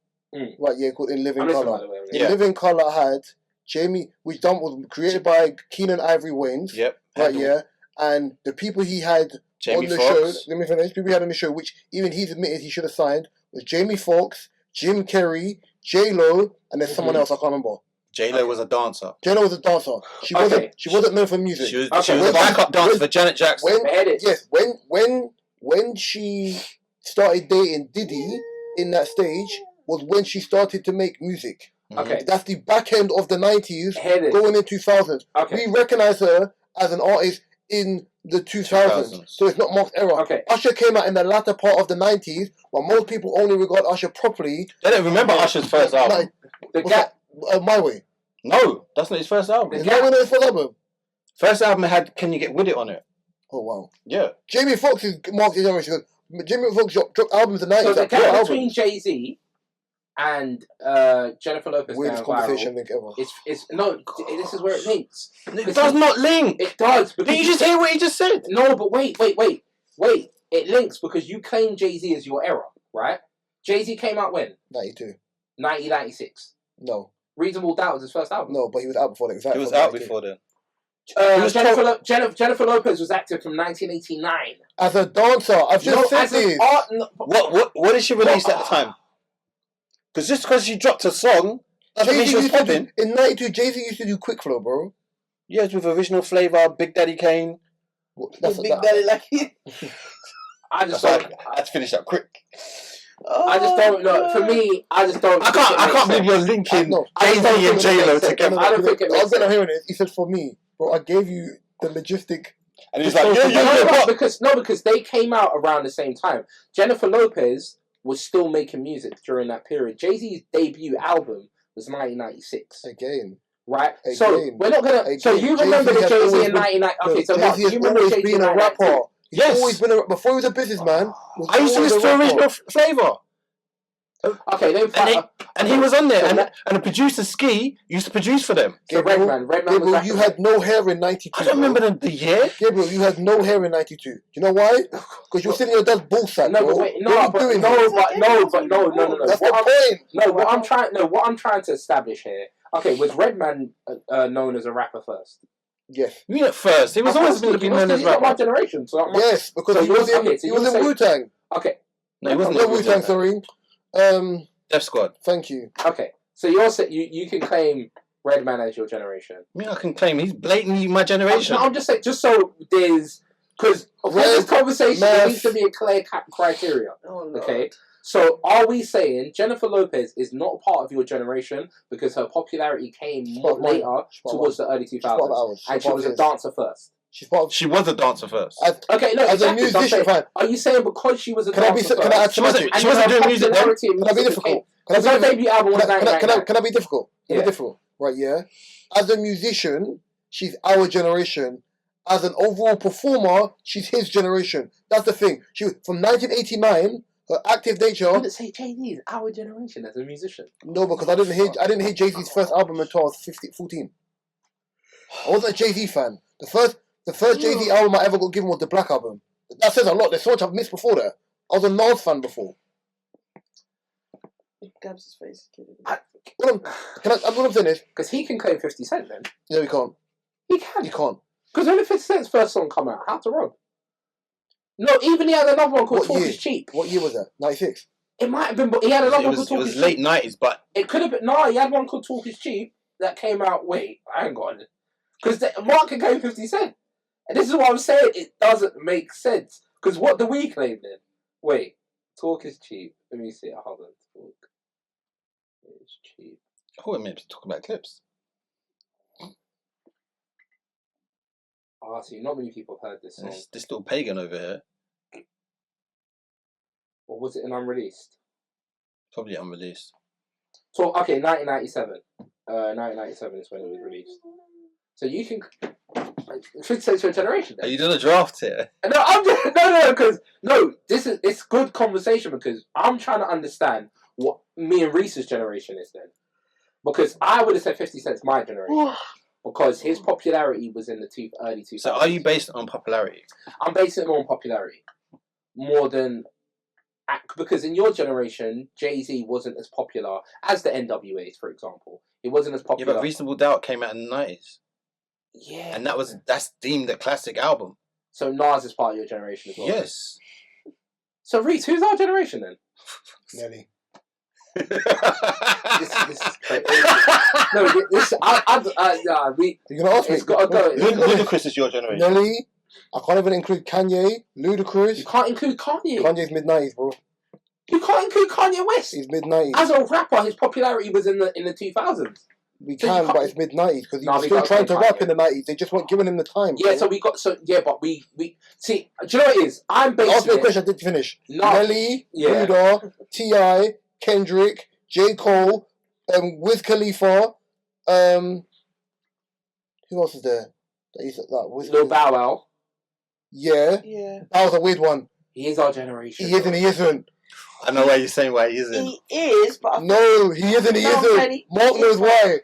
S5: right? Yeah, called In Living Color. In Living Color had Jamie, which was created by Keenan Ivory Wayans.
S2: Yep.
S5: Right, yeah. And the people he had
S2: Jamie
S5: on the
S2: Foxx.
S5: show, let me finish. People he had on the show, which even he's admitted he should have signed, was Jamie Foxx, Jim Carrey, J-Lo, and there's someone else I can't remember.
S2: J-Lo was a dancer.
S5: J-Lo was a dancer. She wasn't known for music.
S2: She was a backup dancer for Janet Jackson.
S5: When she started dating Diddy in that stage was when she started to make music.
S1: Okay.
S5: That's the back end of the 90s,
S1: Hear this.
S5: going in 2000s.
S1: Okay.
S5: We recognise her as an artist in the 2000s. So it's not Mark's era.
S1: Okay.
S5: Usher came out in the latter part of the 90s, but most people only regard Usher properly.
S2: They don't remember Usher's first album.
S1: The Gap.
S5: My Way.
S2: No, that's not his first album.
S5: Is that when his first album?
S2: First album had Can You Get With It on it.
S5: Oh, wow.
S2: Yeah.
S5: Jamie Foxx is Mark's generation. Jamie Foxx dropped albums in the 90s.
S1: So the gap between Jay-Z and Jennifer Lopez
S5: Weirdest conversation link ever.
S1: It's no, this is where it links.
S2: It does not link.
S1: It does.
S2: Did you just hear what he just said?
S1: No, but wait. It links because you claim Jay-Z as your era, right? Jay-Z came out when?
S5: 92.
S1: 1996.
S5: No.
S1: Reasonable Doubt was his first album.
S5: No, but he was out before that. Exactly.
S2: He was out before then.
S1: Jennifer Lopez was active from 1989.
S5: As a dancer, I've just said this.
S2: What did she release at the time? Because just because she dropped a song, doesn't mean she was popping.
S5: In 92, Jay-Z used to do Quick Flow, bro.
S2: Yes, with Original Flavour, Big Daddy Kane.
S3: Daddy like it.
S1: I just
S2: I had to finish that quick.
S1: I just don't know. For me, I just don't.
S2: I can't believe you're linking Jay-Z and J-Lo together.
S1: I don't think it makes sense.
S5: I'm hearing it. He said, for me, bro, I gave you the logistic.
S2: And he's like,
S1: because they came out around the same time. Jennifer Lopez was still making music during that period. Jay-Z's debut album was 1996.
S5: Again.
S1: Right?
S5: Again.
S1: So we're not gonna. So you remember the Jay-Z in 1999? Okay, so
S5: Jay-Z has always been a rapper.
S2: Yes.
S5: He's always been a, before he was a businessman.
S2: I used to listen to Original Flavour.
S1: Okay, then
S2: and he was on there, and the producer Ski used to produce for them.
S1: So Redman
S5: Gabriel, you had no hair in 92.
S2: I don't remember the year.
S5: Gabriel, you had no hair in 92. Do you know why? Because you were sitting in your dad's ball sack.
S1: No, but wait, no. That's
S5: the point.
S1: No, what I'm trying to establish here. Okay, was Redman known as a rapper first?
S5: Yes.
S2: Me at first. He was always been known as rapper.
S1: My generation.
S5: Yes, because he was in Wu-Tang.
S1: Okay.
S2: No, he wasn't
S5: in Wu-Tang, sorry.
S2: Def Squad.
S5: Thank you.
S1: Okay, so you can claim Redman as your generation.
S2: I mean, I can claim he's blatantly my generation.
S1: I'm just saying, just so there's because for this conversation there needs to be a clear criteria. Okay, so are we saying Jennifer Lopez is not a part of your generation because her popularity came later towards the early 2000s, and she was a dancer first?
S2: She was a dancer first.
S1: Okay, no,
S5: as a musician fan.
S1: Are you saying because she was a dancer first?
S5: Can I add to magic?
S2: She wasn't doing music then.
S5: Can I be difficult?
S1: Because her debut album was 1999.
S5: Can I be difficult? Right, yeah. As a musician, she's our generation. As an overall performer, she's his generation. That's the thing. She was from 1989. Her active nature.
S1: I didn't say Jay-Z is our generation as a musician.
S5: No, because I didn't hear Jay-Z's first album until I was 14. I wasn't a Jay-Z fan. The first Jay-Z album I ever got given was the Black Album. That says a lot. There's so much I've missed before that. I was a Nas fan before.
S3: Gabs his face.
S5: What I'm saying is...
S1: Because he can claim 50 Cent then.
S5: No, he can't.
S1: He can.
S5: He can't.
S1: Because when 50 Cent's first song come out, How to Rob. No, even he had another one called Talk Is Cheap.
S5: What year was that? 96?
S1: It might have been, but he had another one called Talk Is Cheap.
S2: It was late 90s, but...
S1: It could have been... No, he had one called Talk Is Cheap that came out... Wait, I ain't got it. Because Mark can claim 50 Cent. And this is what I'm saying. It doesn't make sense. Because what do we claim then? Wait. Talk is cheap. Let me see. Hold on. Talk is cheap.
S2: Oh, it meant to talk about Clipse.
S1: See, not many people have heard this song.
S2: This little pagan over here.
S1: Or was it an unreleased?
S2: Probably unreleased.
S1: So, okay, 1997. 1997 is when it was released. So you can... It should say to a generation then.
S2: Are you doing a draft here?
S1: No, I'm just, because it's good conversation because I'm trying to understand what me and Reese's generation is then. Because I would have said 50 Cent's my generation. Because his popularity was in the early 2000s.
S2: So are you based on popularity?
S1: I'm basing it more on popularity. More than... Because in your generation, Jay-Z wasn't as popular as the NWAs, for example. It wasn't as popular.
S2: Yeah, but Reasonable Doubt came out in the 90s.
S1: Yeah.
S2: And that's deemed a classic album.
S1: So Nas is part of your generation as well?
S2: Yes.
S1: So Reese, who's our generation then?
S5: Nelly.
S1: This is crazy. No, this... You're
S5: going to ask me?
S1: It's got to go.
S2: Ludacris is your generation.
S5: Nelly, I can't even include Kanye, Ludacris.
S1: You can't include Kanye.
S5: Kanye's mid-90s, bro.
S1: You can't include Kanye West.
S5: He's mid-90s.
S1: As a rapper, his popularity was in the 2000s.
S5: We
S1: So
S5: can, but it's mid-90s because he was
S1: we
S5: still
S1: got
S5: trying to
S1: Kanye.
S5: rap in the 90s. They just weren't giving him the time.
S1: Yeah,
S5: bro.
S1: but we see. Do you know what it is? I'm basing
S5: Ask me a
S1: it-
S5: question. I didn't finish.
S1: No.
S5: Nelly,
S1: Yeah.
S5: Buddha, T.I., Kendrick, J. Cole, Wiz Khalifa. Who else is there?
S1: Lil Bow Wow.
S5: Yeah,
S3: Yeah.
S5: that was a weird one.
S1: He is our generation.
S5: He is and he isn't.
S2: I know why you're saying why he isn't.
S3: He is, but I
S5: No, he is and he
S3: No,
S5: isn't.
S3: Teddy.
S5: Mark knows why.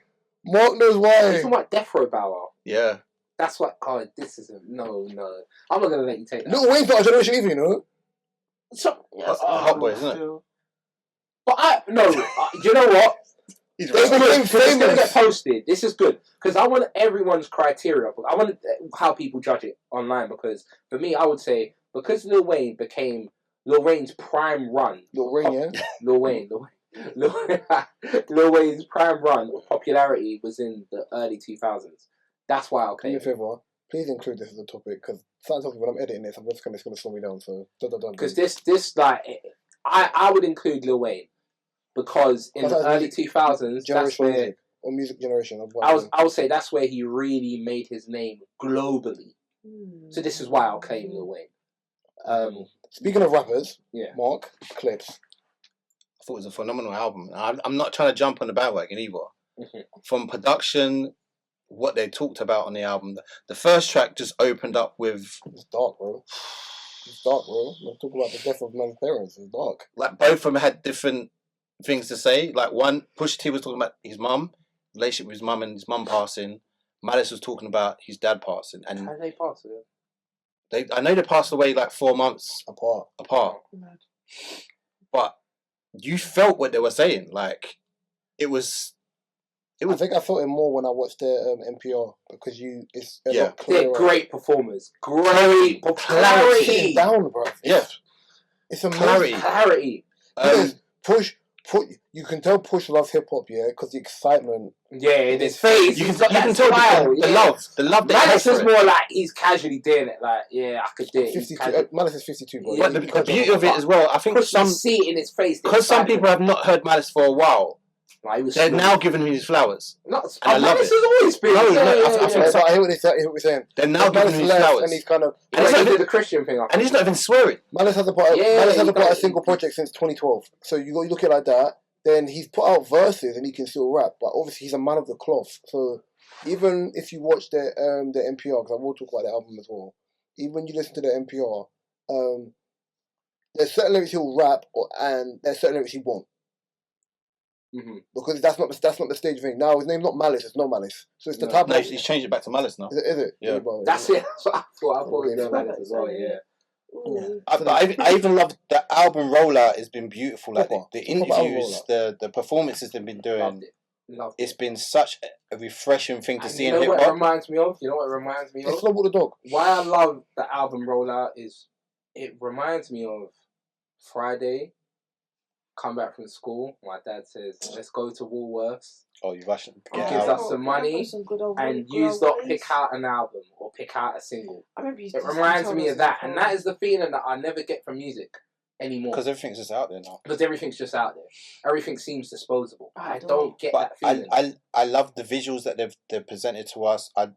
S5: Mark knows
S1: You're
S5: why.
S1: talking about Death Row Bow Wow.
S2: Yeah.
S1: That's what. Oh, this isn't. No. I'm not gonna let you take that.
S5: Lil Wayne's not our generation either, you know.
S1: So,
S2: Hot Boy, isn't it?
S1: but you know what?
S2: He's
S5: They
S2: right.
S5: became
S1: It's gonna get
S5: famous.
S1: posted. This is good because I want everyone's criteria. I want how people judge it online because for me, I would say because Lil Wayne's prime run.
S5: Lil Wayne, yeah.
S1: Lil Wayne's prime run of popularity was in the early 2000s. That's why I'll
S5: Do me a
S1: claim.
S5: favour. Please include this as a topic because sometimes when I'm editing this, I'm just gonna slow me down. So
S1: Because this like I would include Lil Wayne because in the early 2000s that's
S5: generation
S1: where
S5: music or music generation. Of
S1: I would say that's where he really made his name globally. So this is why I'll claim Lil Wayne.
S5: Speaking of rappers,
S1: Yeah.
S5: Mark, Clipse.
S2: I thought it was a phenomenal album. I'm not trying to jump on the bandwagon either.
S1: Mhm.
S2: From production, what they talked about on the album, the first track just opened up with
S5: It's dark, bro. It's dark, bro. I'm talking about the death of man's parents. It's dark.
S2: like both of them had different things to say. Like one, Pusha T was talking about his mum, relationship with his mum and his mum passing. Malice was talking about his dad passing, and
S1: How did they pass it?
S2: I know they passed away like 4 months
S5: Apart.
S2: apart, but you felt what they were saying. Like it was.
S5: I think I felt it more when I watched their NPR because it's a
S2: Yeah.
S5: lot clearer.
S1: They're great performers. Great
S5: Sitting
S1: clarity.
S5: down, bro.
S2: Yeah,
S5: It's amazing.
S2: Clarity.
S1: Clarity.
S5: Because Push, you can tell Push loves hip hop, yeah, because the excitement.
S1: Yeah, in his face.
S2: you
S1: he's
S2: can
S1: got that
S2: tell
S1: smile.
S2: the love that he
S1: Malice
S2: has for
S1: is
S2: it.
S1: more like he's casually doing it. Like, yeah, I could do it. He's
S5: 52.
S1: casually-
S5: Malice is 52, bro.
S1: Yeah,
S2: But the beauty of it as well, I think
S1: Push
S2: some
S1: you see it in his face. the
S2: because some
S1: excitement.
S2: people have not heard Malice for a while,
S1: Like, he was
S2: they're
S1: smooth.
S2: now giving him his flowers.
S1: Not,
S2: and I love
S1: Malice
S2: it.
S1: has always been.
S2: No,
S1: yeah,
S2: no, I
S1: yeah,
S2: think
S1: yeah.
S5: Yeah, but I hear what they're saying.
S2: They're now giving
S5: Malice
S2: him his
S5: left
S2: flowers,
S5: and he's kind of.
S1: And
S2: it's
S1: he
S2: not
S1: did
S2: even-
S1: the Christian thing.
S2: and he's not even swearing.
S5: Malice hasn't put out,
S1: Yeah,
S5: Malice hasn't put out a
S1: does.
S5: single project since 2012. So you look at it like that, then he's put out verses and he can still rap. But obviously he's a man of the cloth. So even if you watch the NPR, because I will talk about the album as well. Even when you listen to the NPR, there's certain lyrics he'll rap, and there's certain lyrics he won't.
S1: Mm-hmm.
S5: Because that's not the stage thing. Now his name's not Malice, it's No Malice. So it's the type
S2: No,
S5: of.
S2: he's changed it back to Malice now.
S5: Is it?
S2: Yeah.
S5: Well,
S1: That's it. That's what I thought. I thought it was
S5: Okay,
S1: no Malice as well. Yeah.
S2: I even love the album rollout. Has been beautiful. Like
S5: Proper.
S2: the
S5: Proper album
S2: interviews,
S5: rollout.
S2: the performances they've been doing.
S1: Loved it. Loved it.
S2: It's been such a refreshing thing to
S1: And
S2: see
S1: you
S2: in
S1: know
S2: hip
S1: what it
S2: hop.
S1: reminds me of? You know what it reminds me
S5: It's
S1: of?
S5: Slumber the Dog.
S1: Why I love the album rollout is it reminds me of Friday. Come back from school. My dad says, "Let's go to Woolworths."
S2: Oh, you rushing?
S1: He
S2: Get
S1: gives
S2: out.
S1: us some money, and you lot pick out an album or pick out a single.
S3: I remember you
S1: It reminds me of that, and that is the feeling that I never get from music anymore.
S2: Because everything's just out there now.
S1: Because everything's just out there. Everything seems disposable. I don't get
S2: But
S1: that feeling.
S2: I love the visuals that they've presented to us. I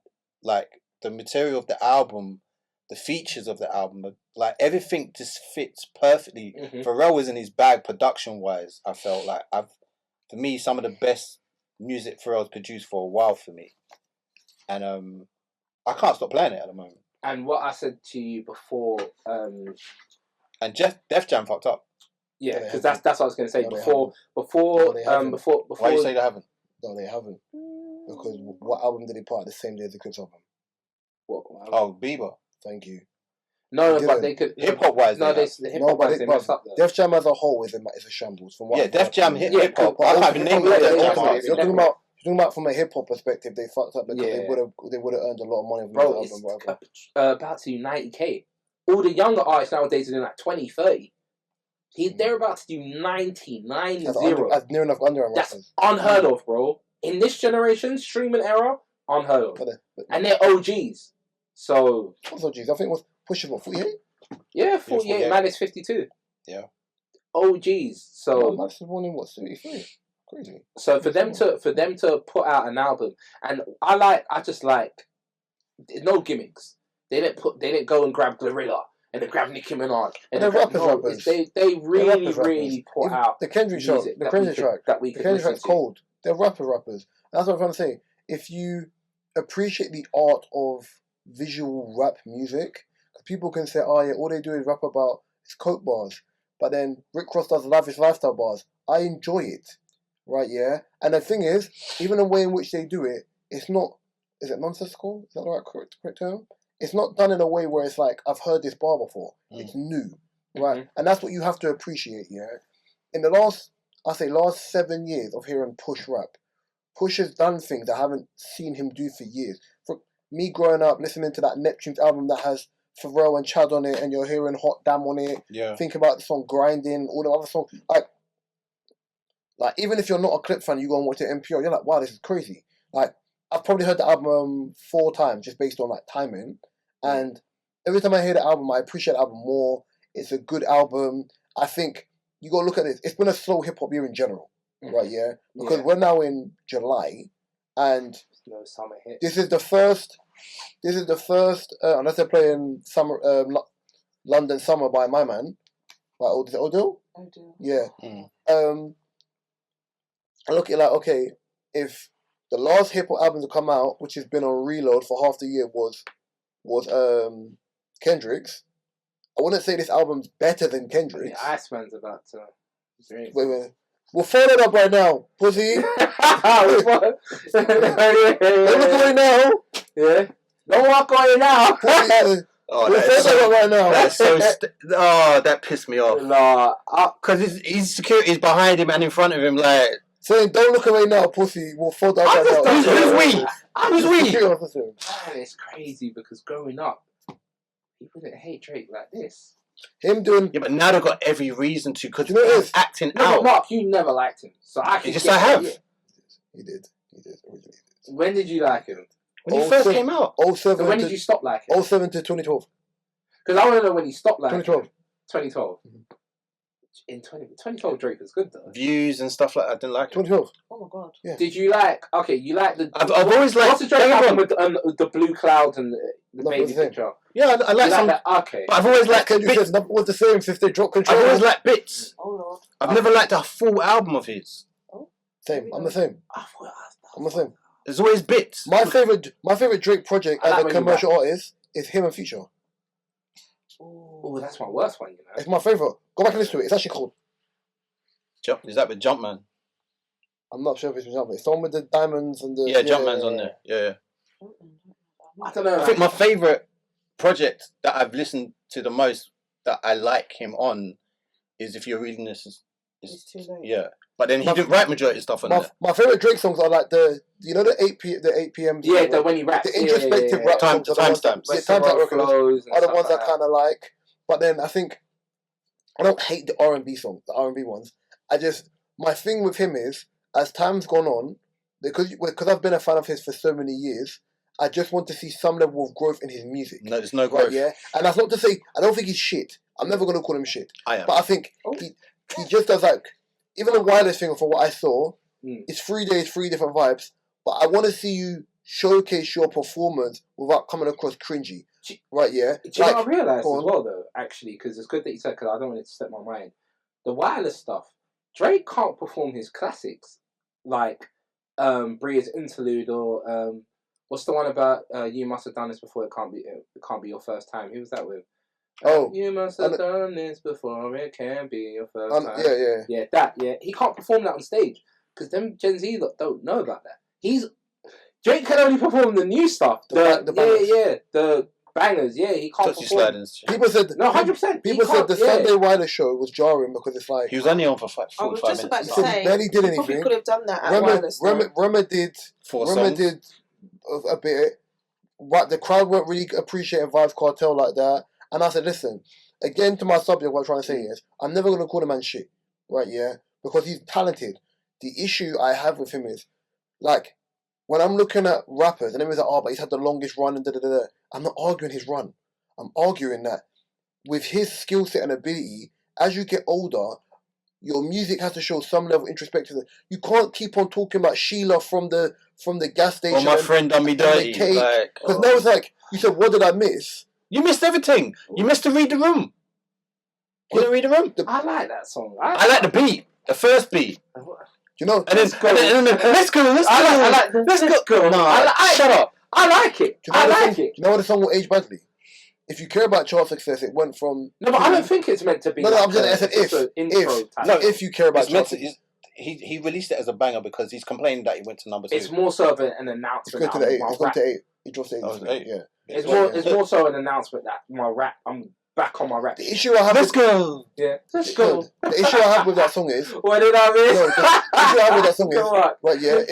S2: like the material of the album, the features of the album. Like everything just fits perfectly.
S1: Mhm.
S2: Pharrell was in his bag production wise. I felt like for me, some of the best music Pharrell's produced for a while for me, and I can't stop playing it at the moment.
S1: And what I said to you before,
S2: And Def Jam fucked up.
S1: yeah,
S5: they
S1: because
S5: haven't.
S1: that's what I was going to say
S5: No, they
S1: before
S5: they haven't.
S1: before
S2: Why you say they haven't?
S5: No, they haven't. Because what album did he put out the same day as the Clipse album?
S1: what,
S2: Oh, Bieber.
S5: Thank you.
S1: no,
S5: they
S1: but
S5: didn't.
S1: they could
S2: Hip hop wise,
S1: No,
S2: they
S1: they the hip
S5: No,
S1: hop
S5: but
S1: wise they
S5: but
S1: messed up though.
S5: Def Jam as a whole is a shambles. From what
S2: Yeah,
S5: I've
S2: Def
S5: heard.
S2: Jam hip hop.
S5: but
S2: I can't even name
S1: yeah,
S2: it. Def
S1: yeah,
S2: Jam
S1: yeah,
S2: artists.
S5: You're talking about from a hip hop perspective, they fucked up because
S1: Yeah.
S5: they would have earned a lot of money from
S1: Bro,
S5: the
S1: it's
S5: album. Whatever.
S1: about to do 90k. All the younger artists nowadays are doing like 20, 30. They're about to do 90, 90.
S5: That's near enough underground
S1: That's
S5: rappers.
S1: unheard of, bro. In this generation, streaming era, unheard of.
S5: But
S1: And they're OGs. So
S5: what's OGs? I think it was pushing what 48.
S1: Yeah, 48. Man is 52.
S2: Yeah.
S1: OGs. So
S5: man is born in what 73. Crazy.
S1: So for them to put out an album, and I just like no gimmicks. They didn't go and grab Glorilla and then grab Nicki Minaj. And
S5: they're rappers.
S1: They really put out
S5: the Kendrick track. The Kendrick track. The Kendrick track's cold. They're rappers. That's what I'm trying to say. If you appreciate the art of visual rap music, people can say, oh yeah, all they do is rap about is coke bars. But then Rick Ross does lavish lifestyle bars. I enjoy it. Right, yeah? And the thing is, even the way in which they do it, it's not, is it nonsensical? Is that the right correct term? It's not done in a way where it's like, I've heard this bar before. It's new, right? And that's what you have to appreciate, yeah? In the last 7 years of hearing Push rap, Push has done things I haven't seen him do for years. For me growing up, listening to that Neptune's album that has Pharrell and Chad on it, and you're hearing Hot Damn on it, think about the song Grinding, all the other songs, like, even if you're not a Clipse fan, you go and watch it NPR, you're like, wow, this is crazy. Like, I've probably heard the album 4 times just based on, like, timing. And every time I hear the album, I appreciate the album more. It's a good album. I think you got to look at this. It's been a slow hip-hop year in general, right, yeah? Because we're now in July, and
S1: no summer hits.
S5: This is the first, unless they're playing summer, London Summer by my man. Like, is it Odell?
S3: Odell.
S5: Yeah. I look at it like, okay, if the last hip hop album to come out, which has been on reload for half the year, was Kendrick's, I wouldn't say this album's better than Kendrick's.
S1: Yeah, Iceman's about to.
S5: Wait. We'll follow it up right now, pussy.
S1: Don't
S5: look away now.
S1: Yeah. Don't walk away now.
S5: We'll follow it up right now.
S2: That's so. That pissed me off.
S1: Nah,
S2: because his security's behind him and in front of him, like.
S5: Saying, don't look away now, pussy. We'll fold that right now.
S2: Who's we?
S1: It's crazy because growing up, people didn't hate Drake like this.
S5: Him doing...
S2: Yeah, but now they've got every reason to, because
S5: he's
S2: acting
S1: no,
S2: out.
S1: But Mark, you never liked him. So I can
S2: I have.
S5: He did.
S1: When did you like him?
S2: When he first came out.
S5: 07
S1: when did you stop liking him?
S5: 07 to 2012.
S1: Because I want to know when he stopped liking
S5: 2012.
S1: In 2012, Drake was good though.
S2: Views and stuff like that, I didn't like it.
S5: 2012.
S3: Oh my god.
S5: Yeah.
S1: Did you like? Okay, you like the.
S2: I've always liked.
S1: What's the Drake album with the blue cloud and the baby picture?
S2: Yeah, I like some.
S1: That? Okay.
S2: But I've always liked.
S5: Kendrick says nothing was the same since they dropped Control.
S2: I've always liked bits.
S3: Oh lord.
S2: I've never liked a full album of his.
S5: Same. I'm the same. I'm the same.
S2: There's always bits.
S5: My favorite Drake project as a commercial artist is him and Future.
S1: Oh, that's my worst one. You know.
S5: It's my favorite. Go back and listen to it. It's actually called.
S2: Is that with Jumpman?
S5: I'm not sure if it's with Jumpman. It's the one with the diamonds and the...
S2: Yeah, Jumpman's on there. Yeah.
S1: I don't know.
S2: I think my favourite project that I've listened to the most that I like him on is If You're Reading This.
S3: It's too late.
S2: Yeah. But then he didn't write majority of stuff on that.
S5: My favourite Drake songs are like the 8 p.m.
S1: Yeah, the when he raps.
S5: The introspective rap songs.
S2: Timestamps.
S5: Yeah, timestamp records are the ones I kind of like. But then I think... I don't hate the R&B songs, the R&B ones. My thing with him is, as time's gone on, because I've been a fan of his for so many years, I just want to see some level of growth in his music.
S2: No, there's no growth.
S5: Right, yeah? And that's not to say, I don't think he's shit. I'm never going to call him shit.
S2: I am.
S5: But I think he just does like, even the Wireless thing for what I saw, it's 3 days, 3 different vibes, but I want to see you showcase your performance without coming across cringy. Right, yeah?
S1: Do you know what I realised as well, though, actually, because it's good that you said, because I don't want it to slip my mind. The Wireless stuff, Drake can't perform his classics like Bria's Interlude or what's the one about You Must Have Done This Before It Can't Be Your First Time. Who was that with? You must have done this before it can't be your first time. Yeah, that. Yeah, he can't perform that on stage because them Gen Z don't know about that. Drake can only perform the new stuff. The bangers. Yeah, he can't perform.
S5: People said
S1: 100%.
S5: People said the Sunday Rider show was jarring because it's like
S2: he was only on for 45 minutes.
S3: I was just about to say,
S5: barely did anything.
S3: Probably could have done that at Wireless.
S5: Rema did a bit. But the crowd weren't really appreciating Vybz Kartel like that. And I said, listen, again to my subject, what I'm trying to say is, I'm never going to call the man shit, right? Yeah, because he's talented. The issue I have with him is, like, when I'm looking at rappers, and everyone's like, oh, but he's had the longest run and da-da-da-da. I'm not arguing his run. I'm arguing that with his skill set and ability, as you get older, your music has to show some level of introspection. You can't keep on talking about Sheila from the gas station.
S2: Or my friend done me dirty.
S5: Because now it's like, you said, what did I miss?
S2: You missed everything. You missed to read the room. You didn't read the room.
S1: I like that song.
S2: I like the beat. The first beat.
S5: You know,
S2: and then let's go. Let's go. No, shut up.
S1: I like it.
S5: I like it. You know what the song will age badly? If you care about chart success, it went from...
S1: No, but I don't think it's meant to be...
S5: No, I'm just saying if you care about chart success.
S2: He released it as a banger because he's complaining that he went to number 2.
S1: It's more so of an announcement.
S5: It's going to the 8. It's going to 8. He dropped 8. Yeah.
S1: It's more so an announcement that I'm back on my rap.
S5: The issue I have
S1: let's go. Yeah. Let's go.
S5: The issue I have with that song is...
S1: What did I miss?
S5: No, the issue I have with that song is... Right, yeah,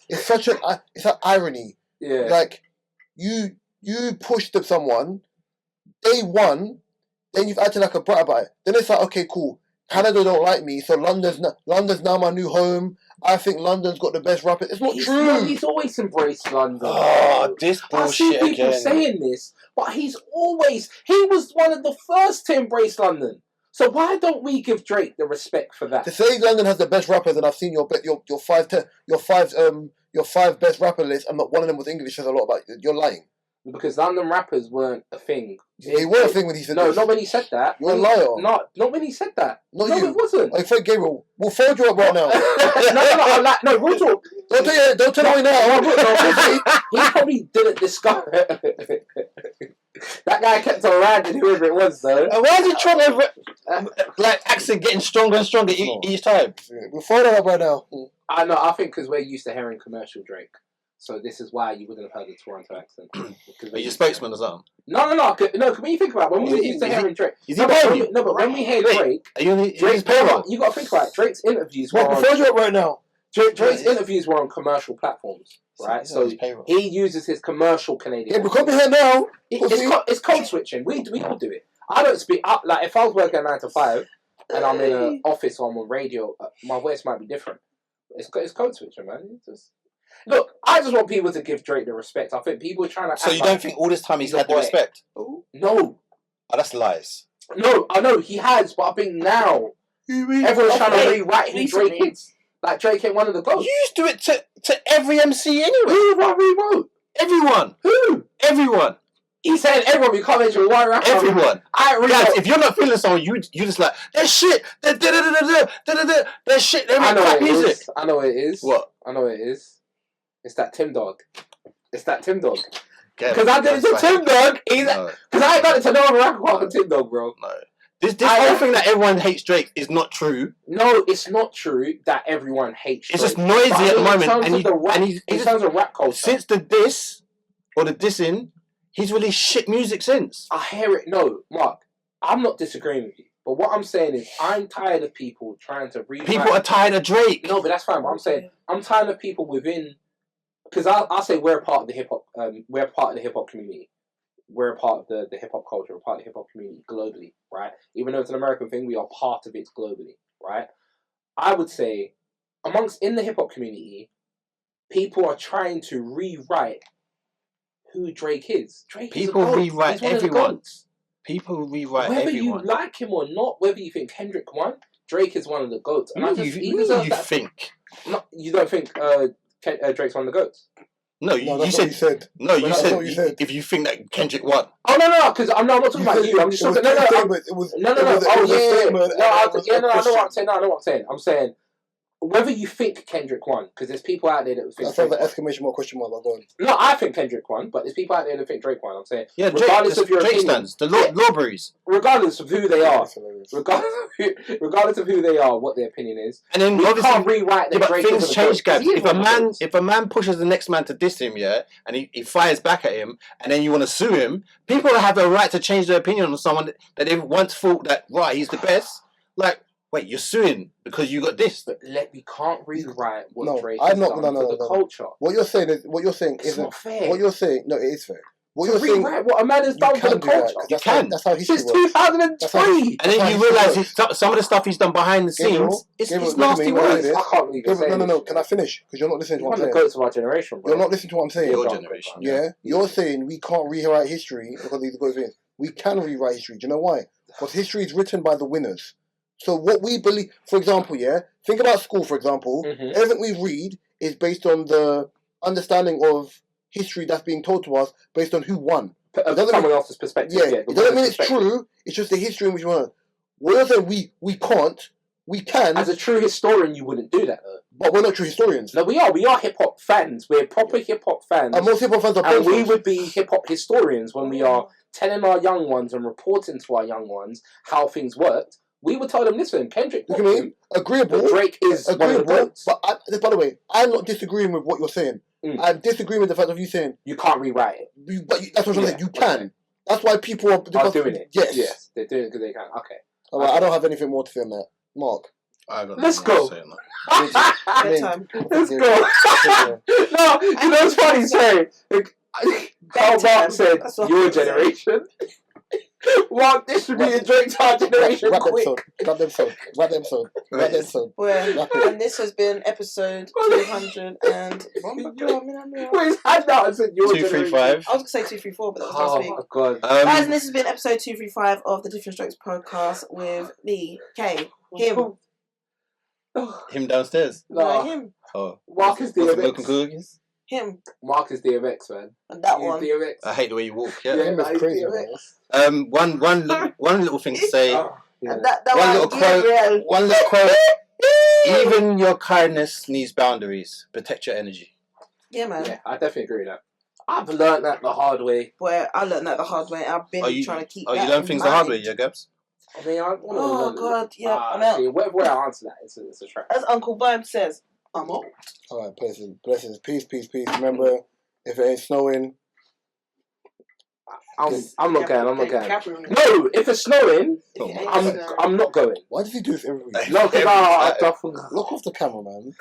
S5: it's such an... It's an irony.
S1: Yeah.
S5: Like, you pushed up someone... Day one, then you've acted like a brat about it. Then it's like, okay, cool. Canada don't like me, so London's now my new home. I think London's got the best rappers. It's not true.
S1: No, he's always embraced London.
S2: Oh, this bullshit again. I see people
S1: saying this, but he was one of the first to embrace London. So why don't we give Drake the respect for that?
S5: To say London has the best rappers, and I've seen your five best rapper list, and not one of them was English, says a lot about you. You're lying.
S1: Because London rappers weren't a thing.
S5: They were a thing when he said
S1: this. Not when he said that.
S5: You're a liar.
S1: Not when he said that.
S5: No,
S1: it wasn't.
S5: I think Gabriel, we'll fold you up right now.
S1: No, real talk.
S5: Don't tell me now.
S1: He probably didn't discover that guy kept on riding whoever it was, though.
S2: Why is he trying to, accent getting stronger and stronger each time?
S5: We'll fold it up right now.
S1: I know, I think because we're used to hearing commercial Drake. So this is why you wouldn't have heard the Toronto accent.
S2: Are you a spokesman or something?
S1: No. When you think about it, when we used to hearing Drake... but when we hear Drake... You got to think about it. Drake's interviews were on...
S5: you up right now.
S1: Drake's interviews were on commercial platforms, right? So he uses his commercial Canadian...
S5: Yeah, but come here now.
S1: It's code switching. We all do it. I don't speak... Like, if I was working 9 to 5 and I'm in an office or I'm on radio, my voice might be different. It's code switching, man. It's just... Look, I just want people to give Drake the respect. I think people are trying to...
S2: So you don't think all this time he's had the respect?
S1: No.
S2: Oh, that's lies.
S1: No, I know, he has, but I think now everyone's trying to rewrite who Drake is. Like, Drake ain't one of the GOATs.
S2: You used to do it to every MC anyway.
S1: Who have I rewrote?
S2: Everyone.
S1: Who?
S2: Everyone.
S1: He said everyone, we can't mention one rapper.
S2: Everyone. Guys, if you're not feeling someone, you just like, that shit. That shit. They make crap music.
S1: I know what it is.
S2: What?
S1: I know what it is. It's that Tim Dog. Because
S2: I
S1: did it to Tim Dog. Because I ain't got it to no other rapper called Tim Dog, bro.
S2: No. This whole thing that everyone hates Drake is not true.
S1: No, it's not true that everyone hates Drake.
S2: It's just noisy at the moment.
S1: In terms of rap culture.
S2: Since the diss, or the dissing, he's released shit music since.
S1: I hear it. No, Mark, I'm not disagreeing with you. But what I'm saying is, I'm tired of people trying to rewrite...
S2: People are tired of Drake.
S1: No, but that's fine. But I'm saying, I'm tired of people within... Because I'll say we're a part of the hip-hop... we're a part of the hip-hop community. We're a part of the hip-hop culture. We're a part of the hip-hop community globally, right? Even though it's an American thing, we are part of it globally, right? I would say, in the hip-hop community, people are trying to rewrite who Drake is.
S2: People rewrite everyone. People rewrite
S1: whether
S2: everyone.
S1: Whether you like him or not, whether you think Kendrick won, Drake is one of the GOATs. And
S2: you think?
S1: No, you don't think Drake's one of the GOATs?
S2: No, you said. No, you said. If you think that Kendrick won.
S1: Oh no, because I'm not talking about you. I'm just talking. No. I know what I'm saying. I'm saying whether you think Kendrick won, because there's people out there that think.
S5: That sounds like exclamation mark, question mark. Go on.
S1: No, I think Kendrick won, but there's people out there that think Drake won. I'm saying,
S2: regardless of your opinion, the Lawberries,
S1: regardless of who they are, regardless of who they are, what their opinion is,
S2: and then
S1: we can't rewrite that.
S2: But things change, Gab. If a man pushes the next man to diss him, and he fires back at him, and then you want to sue him, people have the right to change their opinion on someone that they once thought that he's the best. Like, wait, you're suing because you got this.
S1: But we can't rewrite what Drake
S5: has
S1: done for the culture.
S5: What you're saying isn't
S1: not fair.
S5: What you're saying, no, it is fair. What
S1: to
S5: you're saying,
S1: rewrite what a man has done for the
S5: can do that,
S1: culture.
S5: 'cause
S2: can.
S5: That's how history
S1: Since
S5: works.
S1: 2003.
S2: And then you realise some of the stuff he's done behind the
S5: Gabriel,
S2: scenes, it's
S5: Gabriel,
S2: nasty
S5: look at me,
S2: words.
S5: wait a
S1: I can't believe you're saying
S5: No.
S1: this.
S5: Can I finish? Because you're not listening to
S1: You're
S5: what
S1: one
S5: I'm
S1: of the
S5: saying.
S1: goats of our generation, bro.
S5: You're not listening to what I'm saying.
S2: Your generation.
S5: Yeah, you're saying we can't rewrite history because these good things. We can rewrite history. Do you know why? Because history is written by the winners. So what we believe, for example, think about school, for example.
S1: Mhm.
S5: Everything we read is based on the understanding of history that's being told to us based on who won.
S1: Someone else's perspective.
S5: Yeah, it doesn't mean it's true. It's just the history in which we want. We're saying we can't. We can.
S1: As a true historian, you wouldn't do that, though.
S5: But we're not true historians.
S1: No, we are. We are hip hop fans. We're proper hip hop fans.
S5: And most hip hop fans are
S1: and we
S5: bozos.
S1: would be hip hop historians when we are telling our young ones and reporting to our young ones how things worked. We would tell them, listen, Kendrick,
S5: Look at me. Agreeable.
S1: Drake is
S5: agreeable.
S1: one of the
S5: But by the way, I'm not disagreeing with what you're saying. I'm disagreeing with the fact of you saying
S1: you can't rewrite it.
S5: That's what I'm saying. You can.
S1: Okay.
S5: That's why people are
S1: doing it.
S5: Yes.
S1: They're doing it because they can. Okay.
S5: All right, I don't have anything more to say on that. Mark.
S1: Let's go.
S3: Bedtime.
S1: Let's go. No, you know what's funny? Sorry. How Mark said your generation. Mark distributed Drake to our generation.
S5: Wrap the episode.
S3: And this has been episode 200 and...
S1: Wait, his hand out and said your
S2: 235.
S3: I was going to say 234, but that was last week.
S1: Oh, God.
S3: Guys, and this has been episode 235 of the Different Strokes podcast with me, Kay, him.
S2: Him downstairs.
S3: No, him.
S2: Oh.
S1: Mark is DMX.
S3: Him.
S1: Mark is DMX, man.
S3: And that
S1: He's
S3: one.
S1: DMX.
S2: I hate the way you walk. Yeah.
S5: Him is crazy, man.
S2: One little thing to say.
S3: And that
S2: One little
S3: Gabriel.
S2: quote. One little quote. Even your kindness needs boundaries. Protect your energy.
S3: Yeah, man.
S1: Yeah, I definitely agree with that. I've learned that the hard way.
S3: Boy, I learned that the hard way. I've been trying to keep that.
S2: Oh, you learn things the hard way, yeah, Gabs?
S1: I mean, I want to
S3: Oh, God, yeah. I'm out.
S1: See, where I answer that, it's a trap.
S3: As Uncle Vibe says, I'm out.
S5: All right, blessings. Peace. Remember, if it ain't snowing...
S1: I'm not going. No, if it's snowing, I'm not going.
S5: Why does he do this every week?
S1: No, because
S5: Look off the camera, man.